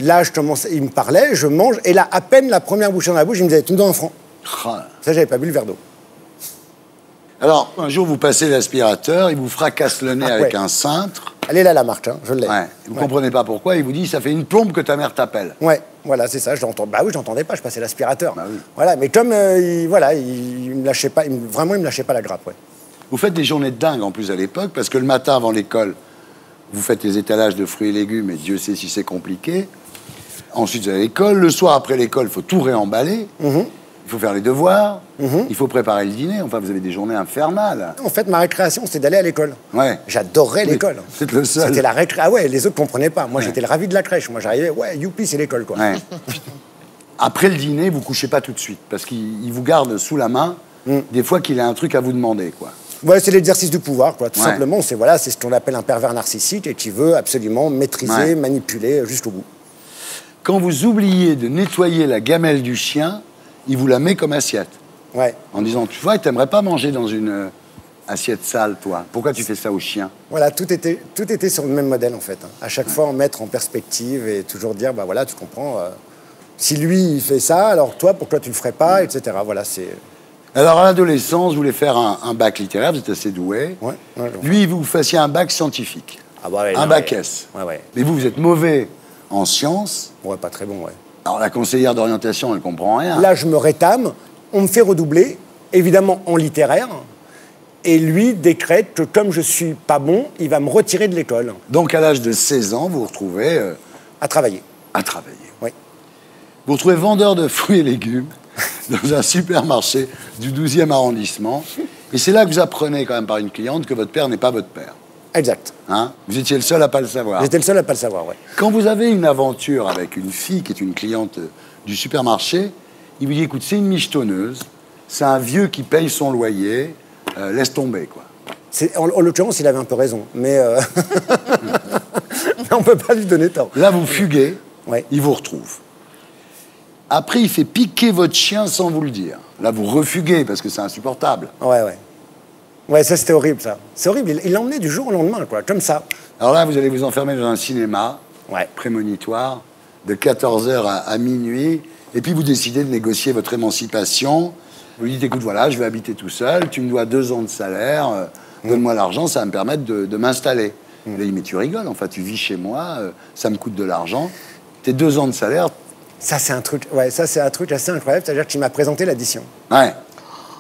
Speaker 14: Là, il me parlait, je mange, et là, à peine la première bouchée dans la bouche, il me disait, tu me donnes 1 franc. Ça, j'avais pas bu le verre d'eau.
Speaker 1: Alors, un jour, vous passez l'aspirateur, il vous fracasse le nez avec un cintre.
Speaker 14: Elle est là, la marque, hein, je l'ai.
Speaker 1: Ouais. Vous comprenez pas pourquoi, il vous dit, ça fait une plombe que ta mère t'appelle.
Speaker 14: Ouais, voilà, c'est ça, je l'entends. Bah oui, je n'entendais pas, je passais l'aspirateur. Bah oui. Voilà, mais comme, il me lâchait pas, vraiment, il me lâchait pas la grappe, ouais.
Speaker 1: Vous faites des journées de dingue, en plus, à l'époque, parce que le matin, avant l'école, vous faites les étalages de fruits et légumes, et Dieu sait si c'est compliqué. Ensuite, vous allez à l'école. Le soir, après l'école, il faut tout réemballer. Il faut faire les devoirs. Il faut préparer le dîner. Enfin, vous avez des journées infernales.
Speaker 14: En fait, ma récréation, c'était d'aller à l'école.
Speaker 1: Ouais.
Speaker 14: J'adorais l'école.
Speaker 1: C'est le seul.
Speaker 14: C'était la récré... Ah ouais, les autres comprenaient pas. Moi, j'étais le ravi de la crèche. Moi, j'arrivais, ouais, youpi, c'est l'école, quoi.
Speaker 1: Ouais. Après le dîner, vous couchez pas tout de suite, parce qu'il vous garde sous la main, des fois qu'il a un truc à vous demander, quoi.
Speaker 14: Ouais, c'est l'exercice du pouvoir, quoi. Tout simplement, c'est voilà, c'est ce qu'on appelle un pervers narcissique et qui veut absolument maîtriser, manipuler jusqu'au bout.
Speaker 1: Quand vous oubliez de nettoyer la gamelle du chien, il vous la met comme assiette.
Speaker 14: Ouais.
Speaker 1: En disant, tu vois, t'aimerais pas manger dans une assiette sale, toi. Pourquoi tu fais ça au chien?
Speaker 14: Voilà, tout était sur le même modèle, en fait. À chaque fois, en mettre en perspective et toujours dire, bah voilà, tu comprends, si lui, il fait ça, alors toi, pourquoi tu le ferais pas, etc. Voilà, c'est...
Speaker 1: Alors, à l'adolescence, vous voulez faire un bac littéraire, vous êtes assez doué.
Speaker 14: Ouais,
Speaker 1: lui, vous fassiez un bac scientifique.
Speaker 14: Ah bah ouais,
Speaker 1: un bac S.
Speaker 14: Ouais.
Speaker 1: Mais vous êtes mauvais en sciences.
Speaker 14: Ouais, pas très bon, ouais.
Speaker 1: Alors, la conseillère d'orientation, elle comprend rien.
Speaker 14: Là, je me rétame, on me fait redoubler, évidemment en littéraire, et lui décrète que comme je suis pas bon, il va me retirer de l'école.
Speaker 1: Donc, à l'âge de 16 ans, vous vous retrouvez...
Speaker 14: à travailler.
Speaker 1: À travailler.
Speaker 14: Oui.
Speaker 1: Vous vous retrouvez vendeur de fruits et légumes dans un supermarché du 12e arrondissement. Et c'est là que vous apprenez quand même par une cliente que votre père n'est pas votre père.
Speaker 14: Exact.
Speaker 1: Hein? Vous étiez le seul à pas le savoir.
Speaker 14: J'étais le seul à pas le savoir, oui.
Speaker 1: Quand vous avez une aventure avec une fille qui est une cliente du supermarché, il vous dit, écoute, c'est une michetonneuse, c'est un vieux qui paye son loyer, laisse tomber, quoi.
Speaker 14: En l'occurrence, il avait un peu raison, mais on ne peut pas lui donner tort.
Speaker 1: Là, vous fuguez, il vous retrouve. Après, il fait piquer votre chien sans vous le dire. Là, vous refuguez parce que c'est insupportable.
Speaker 14: Ouais, ça, c'était horrible, ça. C'est horrible. Il l'emmenait du jour au lendemain, quoi, comme ça.
Speaker 1: Alors là, vous allez vous enfermer dans un cinéma prémonitoire de 14h à minuit. Et puis, vous décidez de négocier votre émancipation. Vous dites, écoute, voilà, je vais habiter tout seul. Tu me dois 2 ans de salaire. Donne-moi l'argent, ça va me permettre de m'installer. Là, il dit, mais tu rigoles, enfin, tu vis chez moi, ça me coûte de l'argent. Tes 2 ans de salaire...
Speaker 14: Ça, c'est un truc assez incroyable. C'est-à-dire qu'il m'a présenté l'addition.
Speaker 1: Ouais.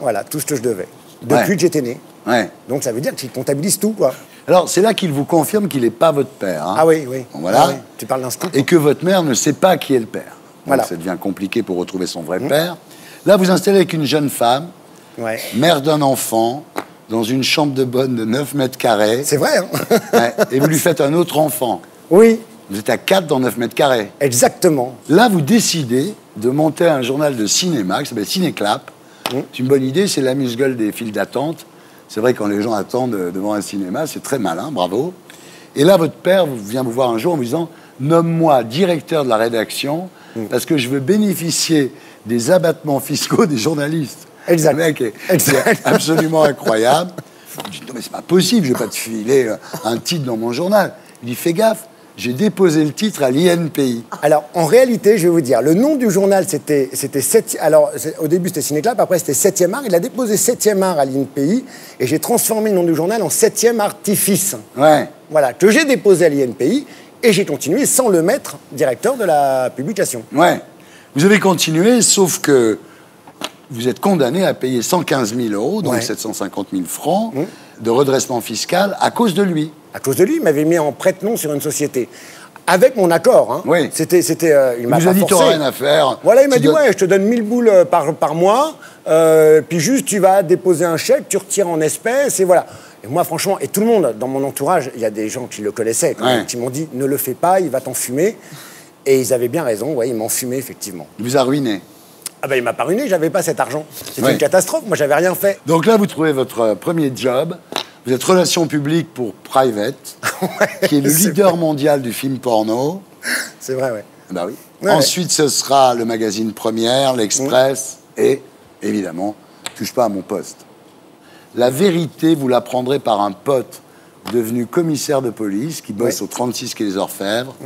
Speaker 14: Voilà, tout ce que je devais. Depuis que j'étais né.
Speaker 1: Ouais.
Speaker 14: Donc, ça veut dire qu'il comptabilise tout, quoi.
Speaker 1: Alors, c'est là qu'il vous confirme qu'il n'est pas votre père. Hein.
Speaker 14: Ah oui.
Speaker 1: Bon, voilà.
Speaker 14: Ah oui. Tu parles d'un scoop.
Speaker 1: Et que votre mère ne sait pas qui est le père.
Speaker 14: Voilà.
Speaker 1: Donc, ça devient compliqué pour retrouver son vrai père. Là, vous installez avec une jeune femme, mère d'un enfant, dans une chambre de bonne de 9 mètres carrés.
Speaker 14: C'est vrai, hein.
Speaker 1: Et vous lui faites un autre enfant.
Speaker 14: Oui.
Speaker 1: Vous êtes à 4 dans 9 mètres carrés.
Speaker 14: Exactement.
Speaker 1: Là, vous décidez de monter un journal de cinéma qui s'appelle Cinéclap. C'est une bonne idée, c'est l'amuse-gueule des files d'attente. C'est vrai, quand les gens attendent devant un cinéma, c'est très malin, bravo. Et là, votre père vient vous voir un jour en vous disant « Nomme-moi directeur de la rédaction parce que je veux bénéficier des abattements fiscaux des journalistes. »
Speaker 14: Exact.
Speaker 1: Le mec est absolument incroyable. Je dis « Non, mais c'est pas possible, je vais pas te filer un titre dans mon journal. » Il dit « Fais gaffe. J'ai déposé le titre à l'INPI. »
Speaker 14: Alors, en réalité, je vais vous dire, le nom du journal, c'était 7... Alors, au début, c'était Cinéclap, après, c'était 7e art. Il a déposé 7e art à l'INPI, et j'ai transformé le nom du journal en 7e artifice.
Speaker 1: Ouais.
Speaker 14: Voilà, que j'ai déposé à l'INPI, et j'ai continué sans le mettre directeur de la publication.
Speaker 1: Ouais. Vous avez continué, sauf que vous êtes condamné à payer 115 000 €, donc 750 000 francs, de redressement fiscal à cause de lui.
Speaker 14: À cause de lui, il m'avait mis en prête-nom sur une société. Avec mon accord, hein.
Speaker 1: Oui.
Speaker 14: Il m'a
Speaker 1: vous a dit, t'auras rien à faire.
Speaker 14: Voilà, il m'a dit, ouais, je te donne 1000 boules par mois, puis juste, tu vas déposer un chèque, tu retires en espèces, et voilà. Et moi, franchement, et tout le monde, dans mon entourage, il y a des gens qui le connaissaient, quand même, qui m'ont dit, ne le fais pas, il va t'enfumer. Et ils avaient bien raison, ouais, il m'a enfumé, effectivement.
Speaker 1: Il vous a ruiné.
Speaker 14: Ah ben, il m'a pas ruiné, j'avais pas cet argent. C'était une catastrophe, moi, j'avais rien fait.
Speaker 1: Donc là, vous trouvez votre premier job. Vous êtes relations publiques pour Private, qui est le leader mondial du film porno.
Speaker 14: C'est vrai, ouais.
Speaker 1: Bah oui. Ensuite, ce sera le magazine Première, l'Express, et, évidemment, touche pas à mon poste. La vérité, vous l'apprendrez par un pote devenu commissaire de police, qui bosse au 36 quai des Orfèvres,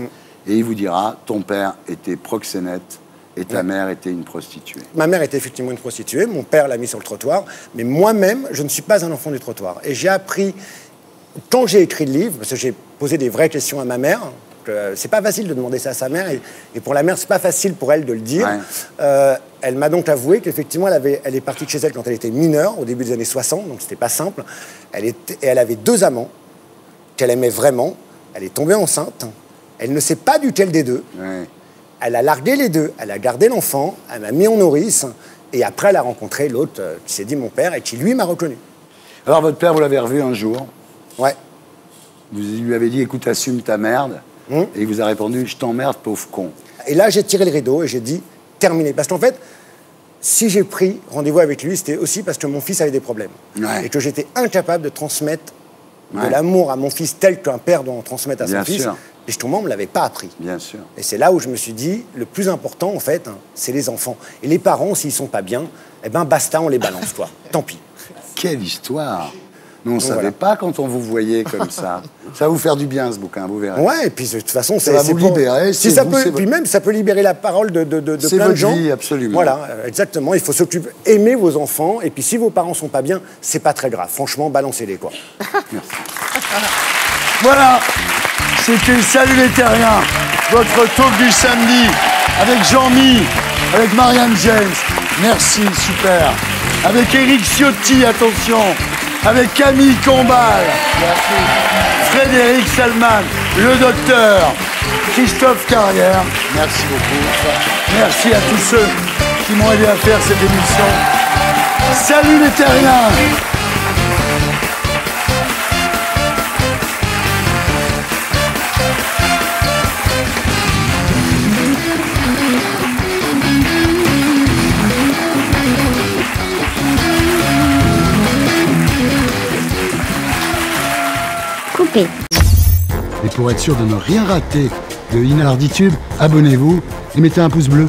Speaker 1: et il vous dira, ton père était proxénète Et ta mère était une prostituée.
Speaker 14: Ma mère était effectivement une prostituée, mon père l'a mis sur le trottoir, mais moi-même, je ne suis pas un enfant du trottoir. Et j'ai appris, quand j'ai écrit le livre, parce que j'ai posé des vraies questions à ma mère, c'est pas facile de demander ça à sa mère, et pour la mère, c'est pas facile pour elle de le dire. Elle m'a donc avoué qu'effectivement, elle est partie de chez elle quand elle était mineure, au début des années 60, donc c'était pas simple. Elle avait 2 amants qu'elle aimait vraiment. Elle est tombée enceinte. Elle ne sait pas duquel des 2. Elle a largué les 2. Elle a gardé l'enfant. Elle m'a mis en nourrice. Et après, elle a rencontré l'autre qui s'est dit mon père et qui, lui, m'a reconnu.
Speaker 1: Alors, votre père, vous l'avez revu un jour.
Speaker 14: Ouais.
Speaker 1: Vous lui avez dit, écoute, assume ta merde. Et il vous a répondu, je t'emmerde, pauvre con.
Speaker 14: Et là, j'ai tiré le rideau et j'ai dit, terminé. Parce qu'en fait, si j'ai pris rendez-vous avec lui, c'était aussi parce que mon fils avait des problèmes. Et que j'étais incapable de transmettre de l'amour à mon fils tel qu'un père doit en transmettre à son fils. Et justement, on ne me l'avait pas appris.
Speaker 1: Bien sûr.
Speaker 14: Et c'est là où je me suis dit, le plus important, en fait, c'est les enfants. Et les parents, s'ils sont pas bien, eh ben basta, on les balance, quoi. Tant pis.
Speaker 1: Quelle histoire! Mais on ne savait pas quand on vous voyait comme ça. Ça va vous faire du bien, ce bouquin, vous verrez.
Speaker 14: Ouais, et puis de toute façon,
Speaker 1: ça va vous libérer.
Speaker 14: Si ça peut, puis même, ça peut libérer la parole de plein de gens.
Speaker 1: C'est votre vie, absolument.
Speaker 14: Voilà, exactement. Il faut s'occuper, aimer vos enfants. Et puis, si vos parents sont pas bien, c'est pas très grave. Franchement, balancez-les, quoi.
Speaker 1: Merci. Voilà, c'était Salut les Terriens, votre talk du samedi, avec Jean-Mi, avec Marianne James. Merci, super. Avec Éric Ciotti, attention. Avec Camille Combal, Frédéric Salman, le docteur, Christophe Carrière, merci beaucoup. Merci à tous ceux qui m'ont aidé à faire cette émission. Salut les Terriens! Et pour être sûr de ne rien rater de Inarditube, abonnez-vous et mettez un pouce bleu.